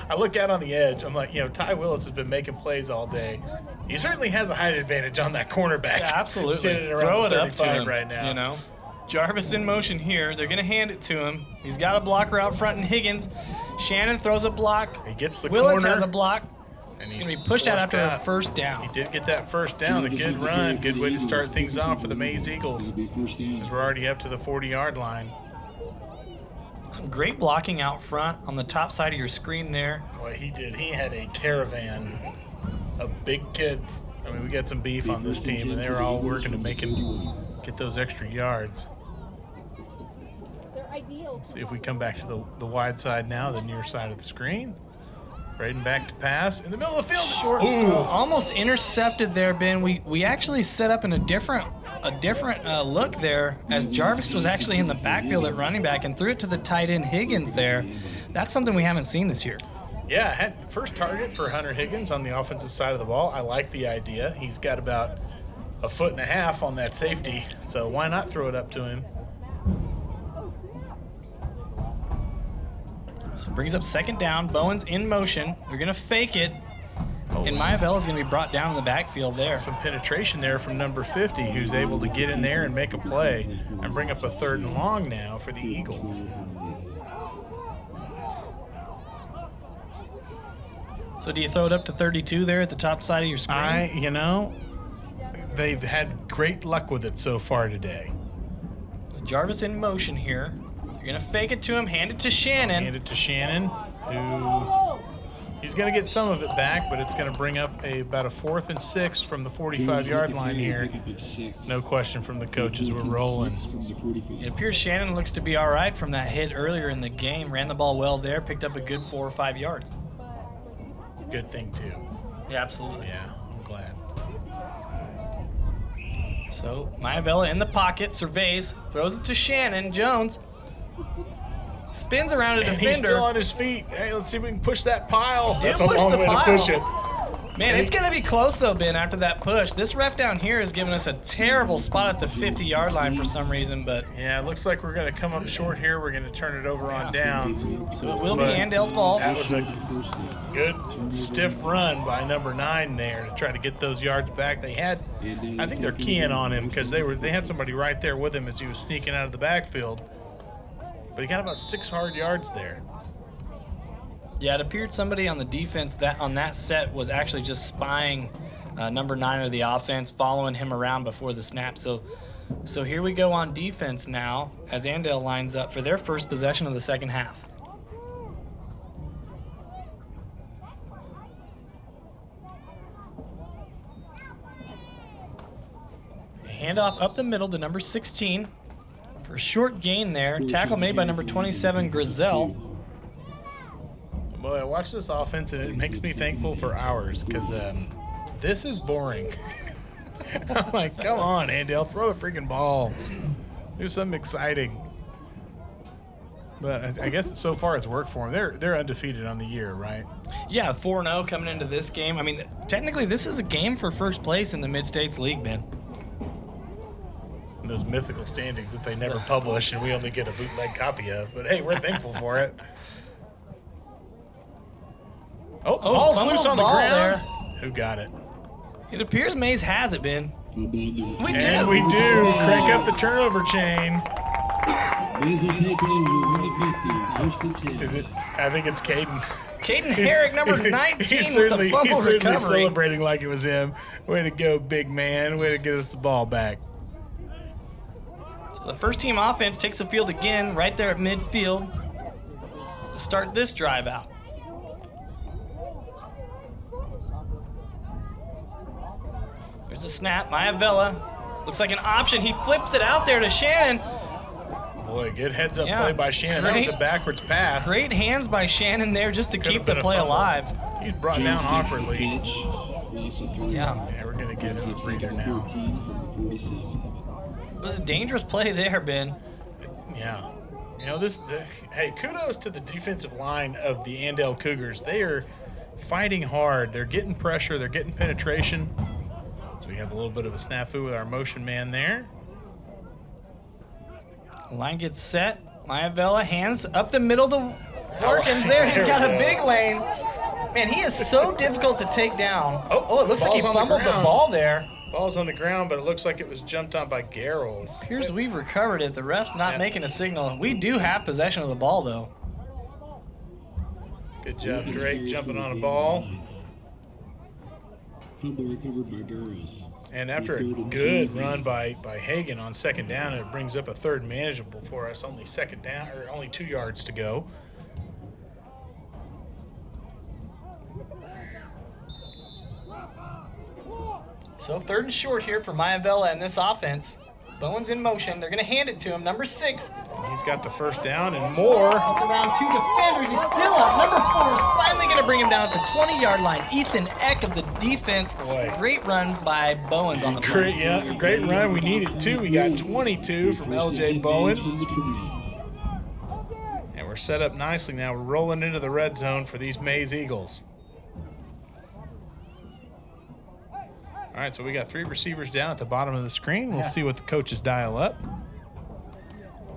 I look out on the edge. I'm like, Ty Willis has been making plays all day. He certainly has a height advantage on that cornerback. Yeah, absolutely. Standing around Throw it the up to 35 him right now. Jarvis in motion here. They're going to hand it to him. He's got a blocker out front in Higgins. Shannon throws a block. He gets the Willits corner. has a block. And he's going to be pushed out after a first down. He did get that first down. A good run. Good way to start things off for the Maize Eagles. As we're already up to the 40-yard line. Some great blocking out front on the top side of your screen there. Boy, he did. He had a caravan of big kids. I mean, we got some beef on this team, and they were all working to make him get those extra yards. Let's see if we come back to the wide side now, the near side of the screen. Braden back to pass in the middle of the field. Short, almost intercepted there, Ben. We actually set up in a different look there as Jarvis was actually in the backfield at running back and threw it to the tight end Higgins there. That's something we haven't seen this year. Yeah, had the first target for Hunter Higgins on the offensive side of the ball. I like the idea. He's got about 1.5 feet on that safety, so why not throw it up to him? So brings up second down. Bowen's in motion. They're going to fake it. And Maivella is going to be brought down in the backfield there. Some penetration there from number 50, who's able to get in there and make a play and bring up a 3rd and long now for the Eagles. So do you throw it up to 32 there at the top side of your screen? They've had great luck with it so far today. Jarvis in motion here. They're going to fake it to him, hand it to Shannon. Hand it to Shannon, who he's going to get some of it back, but it's going to bring up about a 4th and 6 from the 45-yard line here. No question from the coaches. We're rolling. It appears Shannon looks to be all right from that hit earlier in the game. Ran the ball well there, picked up a good 4 or 5 yards. Good thing, too. Yeah, absolutely. Yeah, I'm glad. So Maivella in the pocket, surveys, throws it to Shannon. Jones spins around a defender. And he's still on his feet. Hey, let's see if we can push that pile. That's a push long the way pile. to push it. Man, it's going to be close, though, Ben, after that push. This ref down here has given us a terrible spot at the 50-yard line for some reason, but... Yeah, it looks like we're going to come up short here. We're going to turn it over on downs. So it will be Andale's ball. That was a good, stiff run by number 9 there to try to get those yards back. I think they're keying on him because they had somebody right there with him as he was sneaking out of the backfield. But he got about 6 hard yards there. Yeah, it appeared somebody on the defense on that set was actually just spying number 9 of the offense, following him around before the snap. So here we go on defense now as Andale lines up for their first possession of the second half. Handoff up the middle to number 16 for a short gain there. Tackle made by number 27, Grizel. Boy, I watch this offense and it makes me thankful for hours because this is boring. I'm like, come on, Andale, throw the freaking ball. Do something exciting. But I guess so far it's worked for them. They're undefeated on the year, right? Yeah, 4-0 coming into this game. I mean, technically this is a game for first place in the Mid-States League, Ben. Those mythical standings that they never publish and we only get a bootleg copy of. But hey, we're thankful for it. Ball's loose on the ground. There. Who got it? It appears Maize has it, Ben. We do. Crank up the turnover chain. Maize will take over with the 50, first and 10. Is it? I think it's Caden. Caden Herrick, number 19, He's with the fumble certainly recovery. celebrating like it was him. Way to go, big man. Way to get us the ball back. So the first team offense takes the field again right there at midfield to start this drive out. There's a snap. Maivella looks like an option. He flips it out there to Shannon. Boy, good heads-up play by Shannon. That was a backwards pass. Great hands by Shannon there just to keep the been a play fumble. alive. He's brought down awkwardly. Yeah. Yeah, we're going to give him a breather now. It was a dangerous play there, Ben. Yeah. You know, hey, kudos to the defensive line of the Andale Cougars. They are fighting hard. They're getting pressure. They're getting penetration. So we have a little bit of a snafu with our motion man there. Line gets set. Maivella hands up the middle to Harkins there. He's got a big lane. Man, he is so difficult to take down. Oh, it looks like he fumbled the ball there. Ball's on the ground, but it looks like it was jumped on by Garrels. Here's we've recovered it. The ref's not making a signal. We do have possession of the ball, though. Good job, Drake, jumping on a ball. Fumble recovered by Garrels. And after a good run by Hagan on second down, it brings up a third manageable for us. Only second down, or only 2 yards to go. So third and short here for Maivella and this offense. Bowen's in motion. They're going to hand it to him. Number 6. And he's got the first down and more. It's around 2 defenders. He's still up. Number 4 is finally going to bring him down at the 20-yard line. Ethan Eck of the defense. Boy. Great run by Bowens on the play. Great run. We needed 2. We got 22 from LJ Bowens. And we're set up nicely now. We're rolling into the red zone for these Maize Eagles. All right, so we got 3 receivers down at the bottom of the screen. We'll see what the coaches dial up.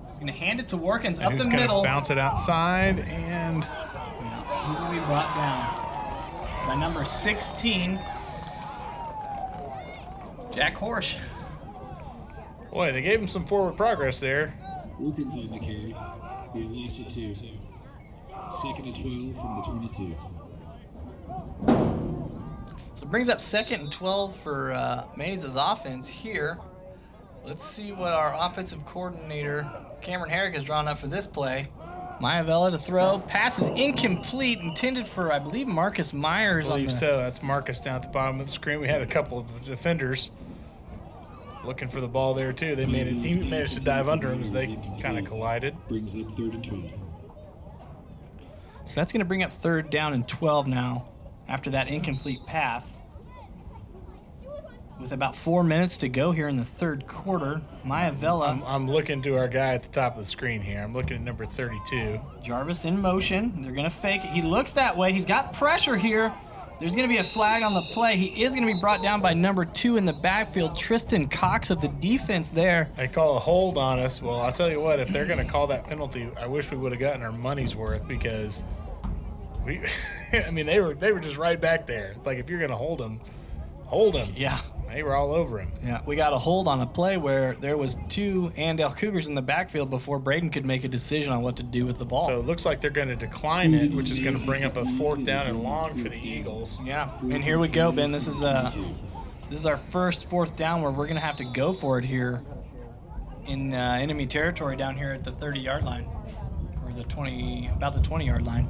He's going to hand it to Warkins up the Who's going middle. to bounce it outside, and Yeah, he's going to be brought down by number 16, Jack Horsch. boy, they gave him some forward progress there. Wilkins on the carry. Be a loss of 2. Second and 12 from the 22. So it brings up second and 12 for Maize's offense here. Let's see what our offensive coordinator, Cameron Herrick, has drawn up for this play. Maivella to throw. Pass is incomplete, intended for, I believe, Marcus Myers. I believe so. That's Marcus down at the bottom of the screen. We had a couple of defenders looking for the ball there, too. He managed to dive under him as they kind of collided. Brings up third and 12. So that's going to bring up third down and 12 now after that incomplete pass. With about 4 minutes to go here in the third quarter, Maivella. I'm looking to our guy at the top of the screen here. I'm looking at number 32. Jarvis in motion. They're going to fake it. He looks that way. He's got pressure here. There's going to be a flag on the play. He is going to be brought down by number 2 in the backfield, Tristan Cox of the defense there. They call a hold on us. Well, I'll tell you what, if they're going to call that penalty, I wish we would have gotten our money's worth because they were just right back there. Like, if you're going to hold them, hold them. Yeah. They were all over him. Yeah, we got a hold on a play where there was 2 Andale Cougars in the backfield before Braden could make a decision on what to do with the ball. So it looks like they're going to decline it, which is going to bring up a 4th down and long for the Eagles. Yeah, and here we go, Ben. This is our first 4th down where we're going to have to go for it here in enemy territory down here at the 30-yard line, or about the 20-yard line.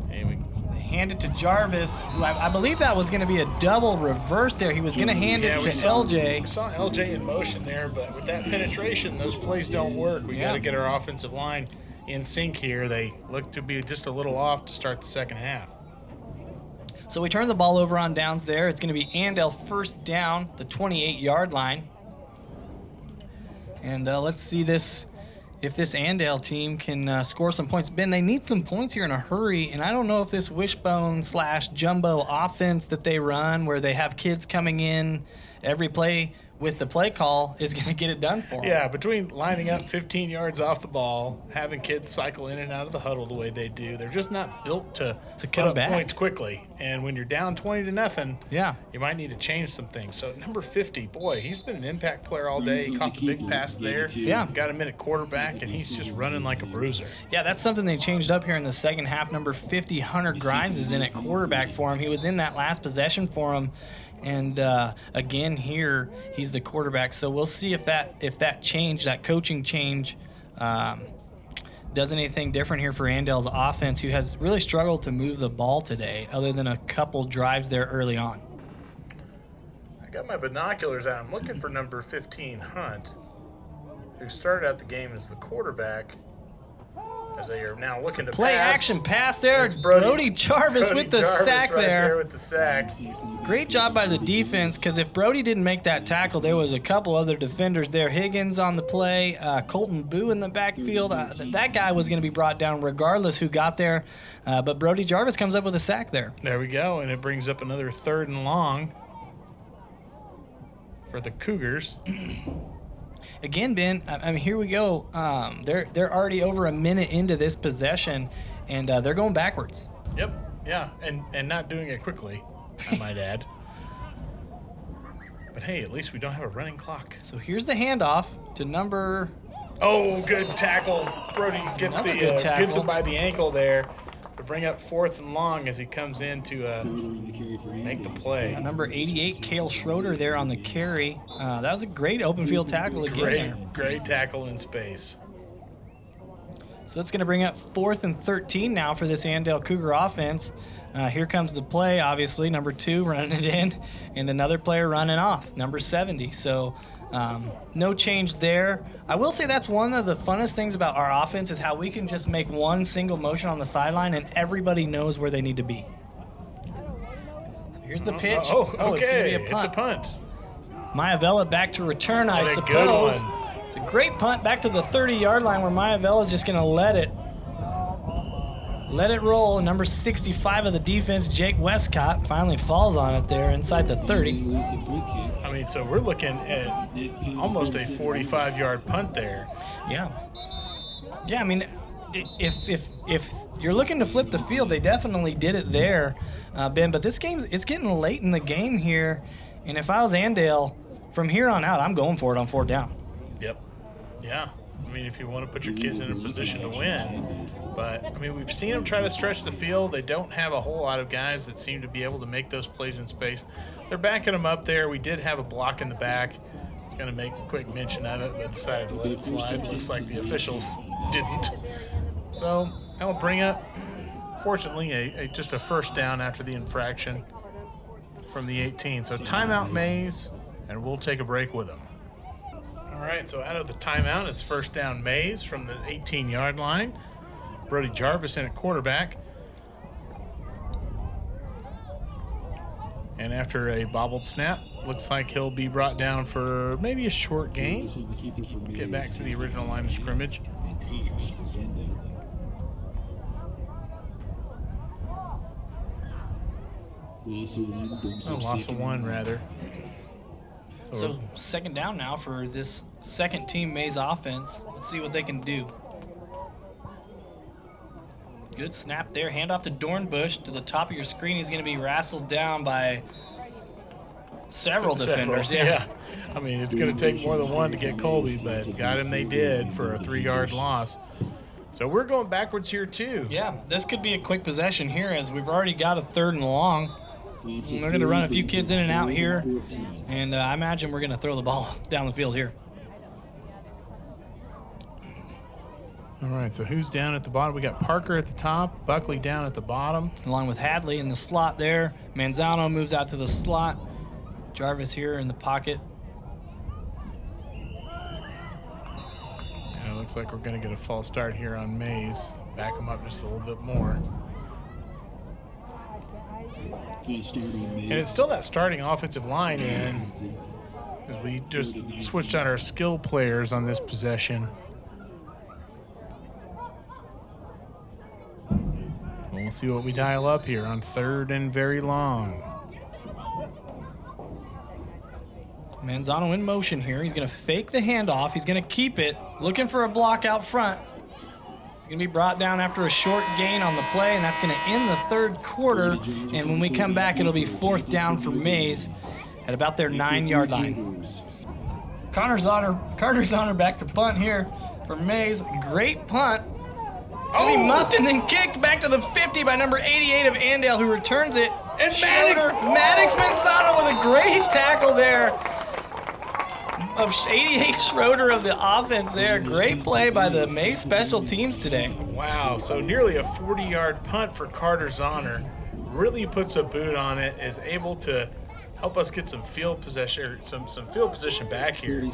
They hand it to Jarvis, who I believe that was going to be a double reverse there. He was going to hand it to LJ. We saw LJ in motion there, but with that penetration, those plays don't work. We got to get our offensive line in sync here. They look to be just a little off to start the second half. So we turn the ball over on downs there. It's going to be Andale first down, the 28-yard line. And let's see if this Andale team can score some points. Ben, they need some points here in a hurry, and I don't know if this wishbone/jumbo offense that they run where they have kids coming in every play with the play call is going to get it done for them. Yeah, between lining up 15 yards off the ball, having kids cycle in and out of the huddle the way they do, they're just not built to put come up back points quickly. And when you're down 20-0, yeah, you might need to change some things. So number 50, boy, he's been an impact player all day. He caught the big pass there. Yeah. Got him in at quarterback, and he's just running like a bruiser. Yeah, that's something they changed up here in the second half. Number 50, Hunter Grimes, is in at quarterback for him. He was in that last possession for him. And again here, he's the quarterback. So we'll see if that change, that coaching change, does anything different here for Andale's offense, who has really struggled to move the ball today, other than a couple drives there early on. I got my binoculars out. I'm looking for number 15, Hunt, who started out the game as the quarterback. As they are now looking to play pass. Action pass there. It's Brody Jarvis with the sack right there. With the sack. Great job by the defense, because if Brody didn't make that tackle, there was a couple other defenders there. Higgins on the play, Colton Boo in the backfield. That guy was going to be brought down regardless who got there. But Brody Jarvis comes up with a sack there. There we go, and it brings up another 3rd and long for the Cougars. Again, Ben, I mean, here we go. They're already over a minute into this possession, and they're going backwards. Yep, yeah, and not doing it quickly, I might add. But hey, at least we don't have a running clock. So here's the handoff to number... Oh, good tackle. Brody gets gets him by the ankle there to bring up 4th and long as he comes in to make the play. Number 88, Cale Schroeder there on the carry. That was a great open field tackle again there. Great tackle in space. So it's going to bring up 4th and 13 now for this Andale Cougar offense. Here comes the play, obviously. Number 2 running it in, and another player running off, number 70. So no change there. I will say that's one of the funnest things about our offense is how we can just make one single motion on the sideline, and everybody knows where they need to be. So here's the pitch. Okay. It's going to be a punt. It's a punt. Maivella back to return, I What a suppose. good one. It's a great punt back to the 30-yard line where Maivella's just going to let it roll. And number 65 of the defense, Jake Westcott, finally falls on it there inside the 30. I mean, so we're looking at almost a 45-yard punt there. Yeah. Yeah, I mean, if you're looking to flip the field, they definitely did it there, Ben. But it's getting late in the game here. And if I was Andale, from here on out, I'm going for it on 4th down. Yep. Yeah. I mean, if you want to put your kids in a position to win. But, I mean, we've seen them try to stretch the field. They don't have a whole lot of guys that seem to be able to make those plays in space. They're backing them up there. We did have a block in the back. I was going to make a quick mention of it, but decided to let it slide. Looks like the officials didn't. So that'll bring up, fortunately, just a 1st down after the infraction from the 18. So timeout, Maize, and we'll take a break with them. All right, so out of the timeout, it's 1st down, Maize from the 18-yard line. Brody Jarvis in at quarterback. And after a bobbled snap, looks like he'll be brought down for maybe a short gain. Get back to the original line of scrimmage. Loss of 1, rather. So 2nd down now for this second-team Maize offense. Let's see what they can do. Good snap there. Handoff to Dornbush to the top of your screen. He's going to be wrestled down by several defenders. Yeah. I mean, it's going to take more than one to get Colby, but got him they did for a 3-yard loss. So we're going backwards here, too. Yeah, this could be a quick possession here as we've already got a 3rd and long. We're going to run a few kids in and out here, and I imagine we're going to throw the ball down the field here. All right, so who's down at the bottom? We got Parker at the top, Buckley down at the bottom. Along with Hadley in the slot there. Manzano moves out to the slot. Jarvis here in the pocket. And it looks like we're going to get a false start here on Maize. Back them up just a little bit more. And it's still that starting offensive line in. As we just switched out our skill players on this possession. We'll see what we dial up here on 3rd and very long. Manzano in motion here. He's going to fake the handoff. He's going to keep it, looking for a block out front. He's going to be brought down after a short gain on the play, and that's going to end the third quarter. And when we come back, it'll be 4th down for Maize at about their 9-yard line. Carter Zahner back to punt here for Maize. Great punt. It's going to be muffed and then kicked back to the 50 by number 88 of Andale, who returns it. And Maddox Manzano with a great tackle there of 88 Schroeder of the offense there. Great play by the Maize special teams today. Wow, so nearly a 40-yard punt for Carter Zahner. Really puts a boot on it, is able to help us get some field possession, some field position back here.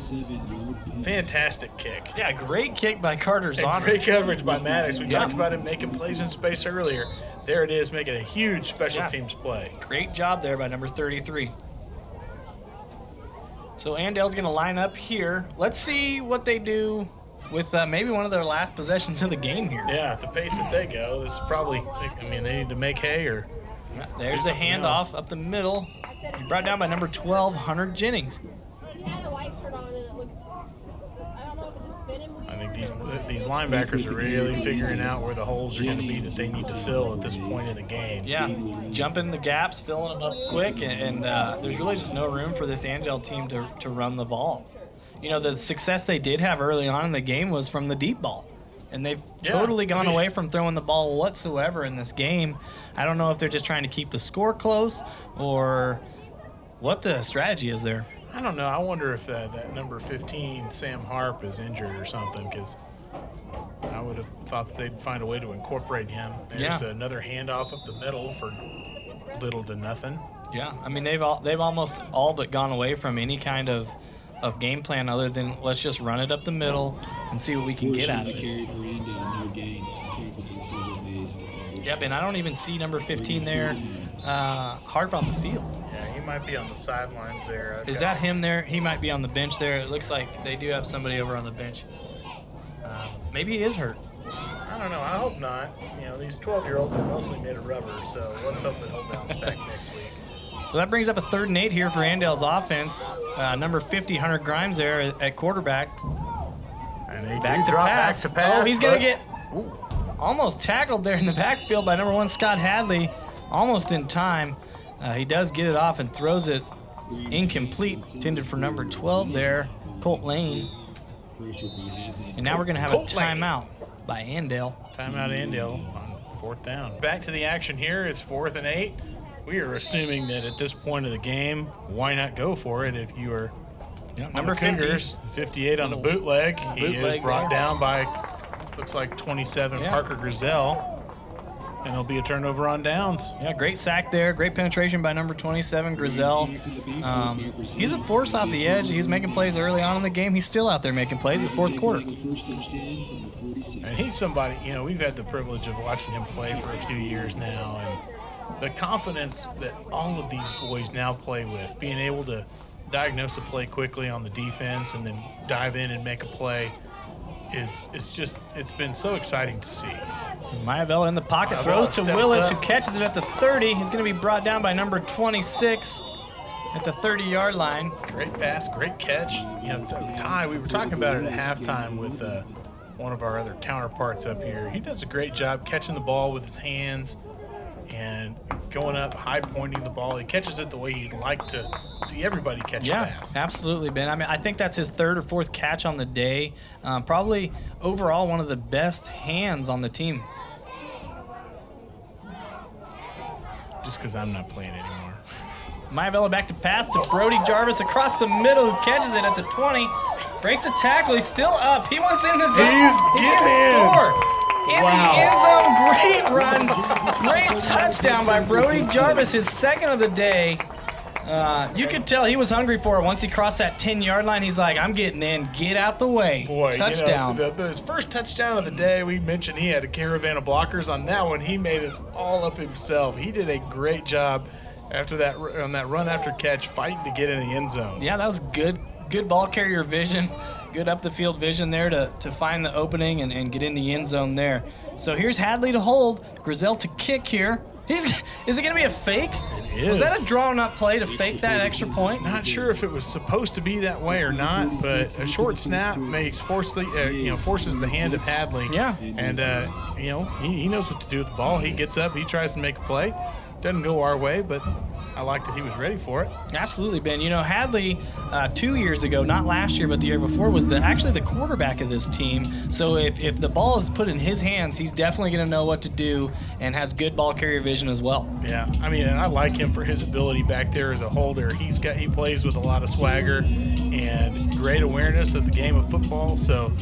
Fantastic kick. Yeah, great kick by Carter Zahner. And great coverage by Maddox. We talked about him making plays in space earlier. There it is, making a huge special teams play. Great job there by number 33. So Andale's going to line up here. Let's see what they do with maybe one of their last possessions of the game here. Yeah, at the pace that they go, this is probably, they need to make hay or there's the handoff up the middle. Brought down by number 12, Hunter Jennings. I think these linebackers are really figuring out where the holes are going to be that they need to fill at this point in the game. Yeah, jumping the gaps, filling them up quick, and there's really just no room for this Andale team to run the ball. You know, the success they did have early on in the game was from the deep ball. And they've totally gone away from throwing the ball whatsoever in this game. I don't know if they're just trying to keep the score close or what the strategy is there. I don't know. I wonder if that number 15, Sam Harp, is injured or something, because I would have thought that they'd find a way to incorporate him. There's another handoff up the middle for little to nothing. Yeah, I mean, they've almost all but gone away from any kind of game plan other than let's just run it up the middle and see what we can get out of it. Yeah, Ben, I don't even see number 15 there, Harp on the field. Yeah, he might be on the sidelines there. Is that him there? He might be on the bench there. It looks like they do have somebody over on the bench. Maybe he is hurt. I don't know. I hope not. You know, these 12-year-olds are mostly made of rubber, so let's hope that he'll bounce back next week. So that brings up a 3rd and 8 here for Andale's offense. Number 50, Hunter Grimes there at quarterback. And they back to pass. Oh, he's going to get almost tackled there in the backfield by number 1, Scott Hadley, almost in time. He does get it off and throws it incomplete, intended for number 12 there, Colt Lane. And now we're going to have a timeout by Andale. Timeout Andale on 4th down. Back to the action here. It's 4th and 8. We are assuming that at this point of the game, why not go for it if you are number Cougars, 58 on the bootleg. He is brought down by, looks like 27, Parker Grizel. And it'll be a turnover on downs. Yeah, great sack there. Great penetration by number 27, Grizel. He's a force off the edge. He's making plays early on in the game. He's still out there making plays the 4th quarter. And he's somebody, we've had the privilege of watching him play for a few years now. And the confidence that all of these boys now play with, being able to diagnose a play quickly on the defense and then dive in and make a play, it's been so exciting to see. Maivella in the pocket, throws to Willits, who catches it at the 30. He's going to be brought down by number 26 at the 30-yard line. Great pass, great catch. Ty, we were talking about it at halftime with one of our other counterparts up here. He does a great job catching the ball with his hands and going up, high pointing the ball. He catches it the way you'd like to see everybody catch a pass. Yeah, absolutely, Ben. I mean, I think that's his 3rd or 4th catch on the day. Probably overall one of the best hands on the team. Just because I'm not playing anymore. Maivella back to pass to Brody Jarvis across the middle, who catches it at the 20. Breaks a tackle. He's still up. He wants in the zone. He's getting score. In the end zone. Great run. Great touchdown by Brody Jarvis, his 2nd of the day. You could tell he was hungry for it. Once he crossed that 10-yard line, he's like, I'm getting in. Get out the way. Boy, touchdown. His first touchdown of the day, we mentioned he had a caravan of blockers. On that one, he made it all up himself. He did a great job after that on that run after catch, fighting to get in the end zone. Yeah, that was good ball carrier vision. Good up the field vision there to find the opening and get in the end zone there. So here's Hadley to hold. Grizel to kick here. Is it going to be a fake? It Was that a drawn-up play to fake that extra point? Not sure if it was supposed to be that way or not, but a short snap forces the hand of Hadley. Yeah. And, he knows what to do with the ball. He gets up, he tries to make a play. Doesn't go our way, but I like that he was ready for it. Absolutely, Ben. Hadley 2 years ago, not last year, but the year before, was actually the quarterback of this team. So if the ball is put in his hands, he's definitely going to know what to do and has good ball carrier vision as well. Yeah, and I like him for his ability back there as a holder. He plays with a lot of swagger and great awareness of the game of football. So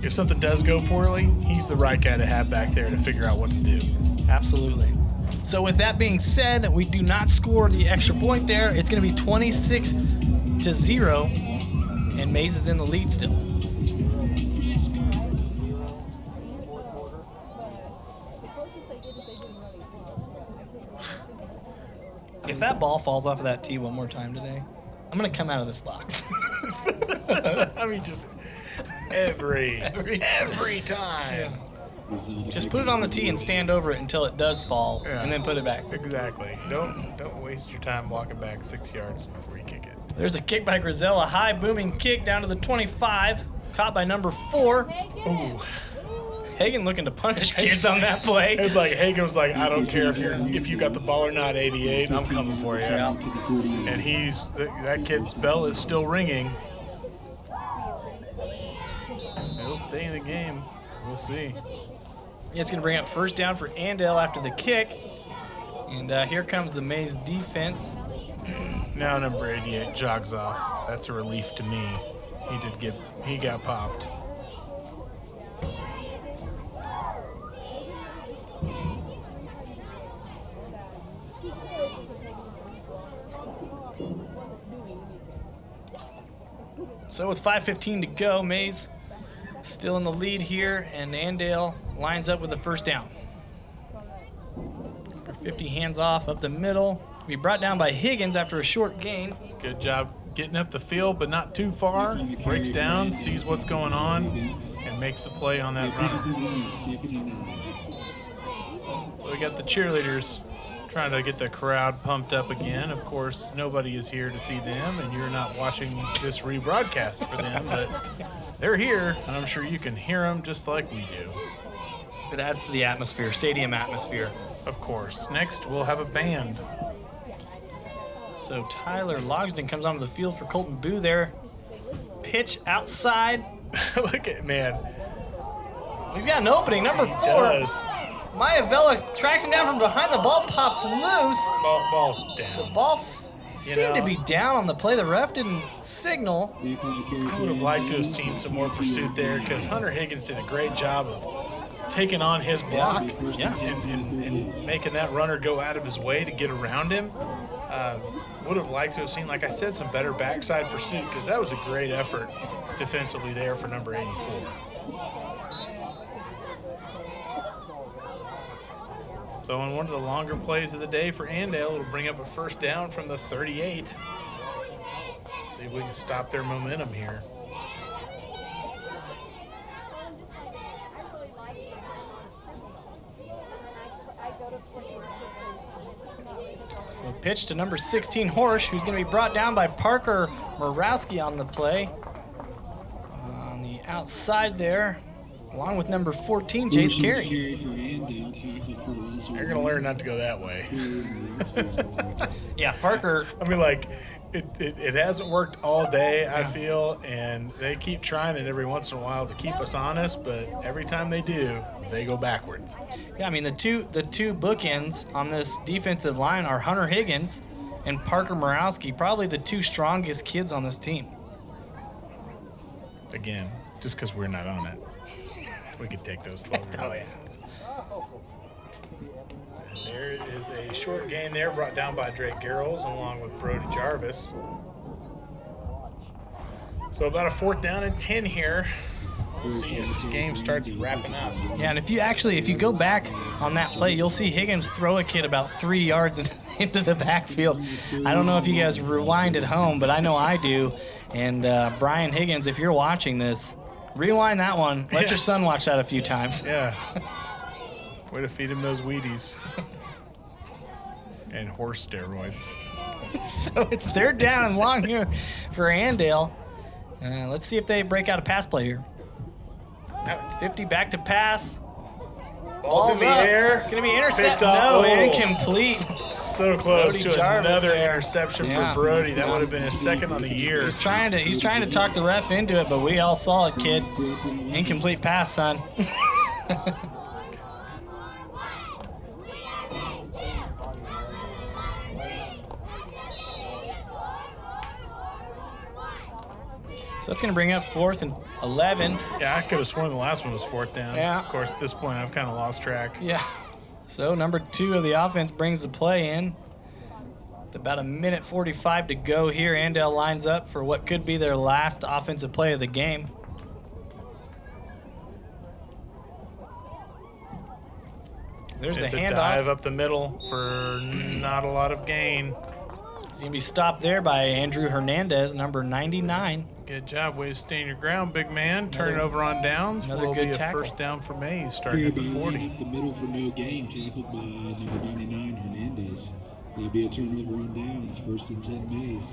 if something does go poorly, he's the right guy to have back there to figure out what to do. Absolutely. So with that being said, we do not score the extra point there. It's going to be 26-0, and Maize is in the lead still. If that ball falls off of that tee one more time today, I'm going to come out of this box. Just every time. Yeah. Just put it on the tee and stand over it until it does fall, and then put it back. Exactly. Don't waste your time walking back 6 yards before you kick it. There's a kick by Grizel, a high booming kick down to the 25, caught by number 4. Ooh. Hagen looking to punish kids on that play. It's like Hagen was like, I don't care if you got the ball or not, 88, I'm coming for you. Yeah. And that kid's bell is still ringing. He'll stay in the game. We'll see. It's going to bring up first down for Andale after the kick. And here comes the Maize defense. Now number 88 jogs off. That's a relief to me. He got popped. So with 5:15 to go, Maize still in the lead here, and Andale lines up with the first down. Number 50 hands off up the middle. Be brought down by Higgins after a short gain. Good job getting up the field, but not too far. Breaks down, sees what's going on, and makes a play on that runner. So we got the cheerleaders trying to get the crowd pumped up again. Of course, nobody is here to see them, and you're not watching this rebroadcast for them, but they're here, and I'm sure you can hear them just like we do. It adds to the atmosphere, stadium atmosphere. Of course. Next, we'll have a band. So Tyler Logsdon comes onto the field for Colton Boo there. Pitch outside. Look at, man. He's got an opening, number 4. Does. Maivella tracks him down from behind. The ball pops loose. Ball's down. The ball seemed to be down on the play. The ref didn't signal. I would have liked to have seen some more pursuit there because Hunter Higgins did a great job of taking on his block and making that runner go out of his way to get around him. Would have liked to have seen, like I said, some better backside pursuit because that was a great effort defensively there for number 84. So on one of the longer plays of the day for Andale, it'll bring up a first down from the 38. See if we can stop their momentum here. So pitch to number 16, Horsch, who's going to be brought down by Parker Morawski on the play. On the outside there, along with number 14, Jace Carey. You're going to learn not to go that way. Yeah, Parker. I mean, like, it hasn't worked all day, I feel, and they keep trying it every once in a while to keep us honest, but every time they do, they go backwards. Yeah, I mean, the two bookends on this defensive line are Hunter Higgins and Parker Morawski, probably the two strongest kids on this team. Again, just because we're not on it, we could take those 12 Oh, yards. There is a short gain there brought down by Drake Garrels along with Brody Jarvis. So about a 4th down and 10 here. We'll see as this game starts wrapping up. Yeah, and if you go back on that play, you'll see Higgins throw a kid about 3 yards into the backfield. I don't know if you guys rewind at home, but I know I do. And Brian Higgins, if you're watching this, rewind that one. Let your son watch that a few times. Yeah. Way to feed him those Wheaties. And horse steroids. So it's third down and long here for Andale. Let's see if they break out a pass play here. 50 back to pass. Ball's in the up. air. It's going to be intercepted. No, incomplete. So close Brody to Jarvis another there. interception Yeah. for Brody. That would have been his second on the year. He's trying to talk the ref into it, but we all saw it, kid. Incomplete pass, son. So that's going to bring up 4th and 11. Yeah, I could have sworn the last one was 4th down. Yeah. Of course, at this point, I've kind of lost track. Yeah. So number 2 of the offense brings the play in. With about 1:45 to go here, Andale lines up for what could be their last offensive play of the game. There's It's the a handoff. dive up the middle for not a lot of gain. He's going to be stopped there by Andrew Hernandez, number 99. Good job. Way to stay in your ground, big man. Turn it over on downs. another Will good be a tackle. first down for Maize starting at the 40. Up the middle for no gain, tackled by number 99, Hernandez. There'll be a turnover on downs, 1st and 10 Maize.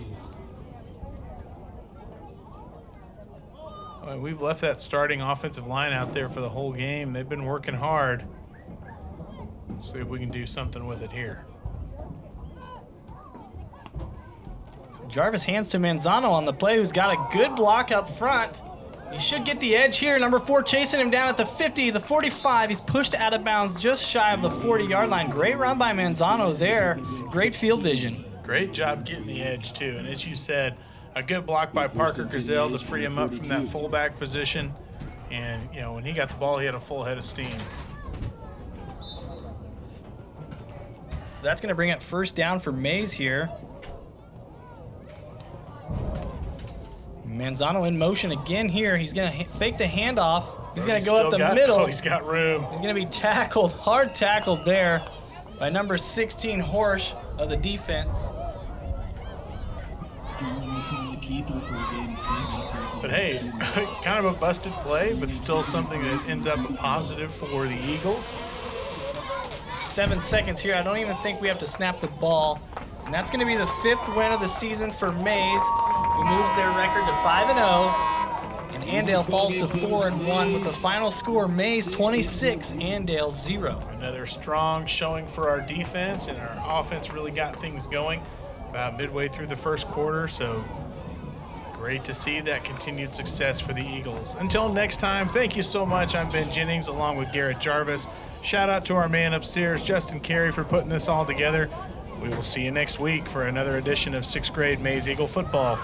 Well, we've left that starting offensive line out there for the whole game. They've been working hard. See if we can do something with it here. Jarvis hands to Manzano on the play, who's got a good block up front. He should get the edge here. Number 4 chasing him down at the 50, the 45. He's pushed out of bounds just shy of the 40-yard line. Great run by Manzano there. Great field vision. Great job getting the edge, too. And as you said, a good block by Parker Gazelle to free him up from that fullback position. And, you know, when he got the ball, he had a full head of steam. So that's going to bring up first down for Maize here. Manzano in motion again here. He's going to fake the handoff. He's going to go up the middle. Oh, he's got room. He's going to be tackled, hard tackled there by number 16, Horsch of the defense. But hey, kind of a busted play, but still something that ends up a positive for the Eagles. 7 seconds here. I don't even think we have to snap the ball. And that's going to be the 5th win of the season for Maize, who moves their record to 5-0. And Andale falls to 4-1 with the final score, Maize 26, Andale 0. Another strong showing for our defense, and our offense really got things going about midway through the first quarter. So great to see that continued success for the Eagles. Until next time, thank you so much. I'm Ben Jennings along with Garrett Jarvis. Shout out to our man upstairs, Justin Carey, for putting this all together. We will see you next week for another edition of 6th grade Maize Eagle football.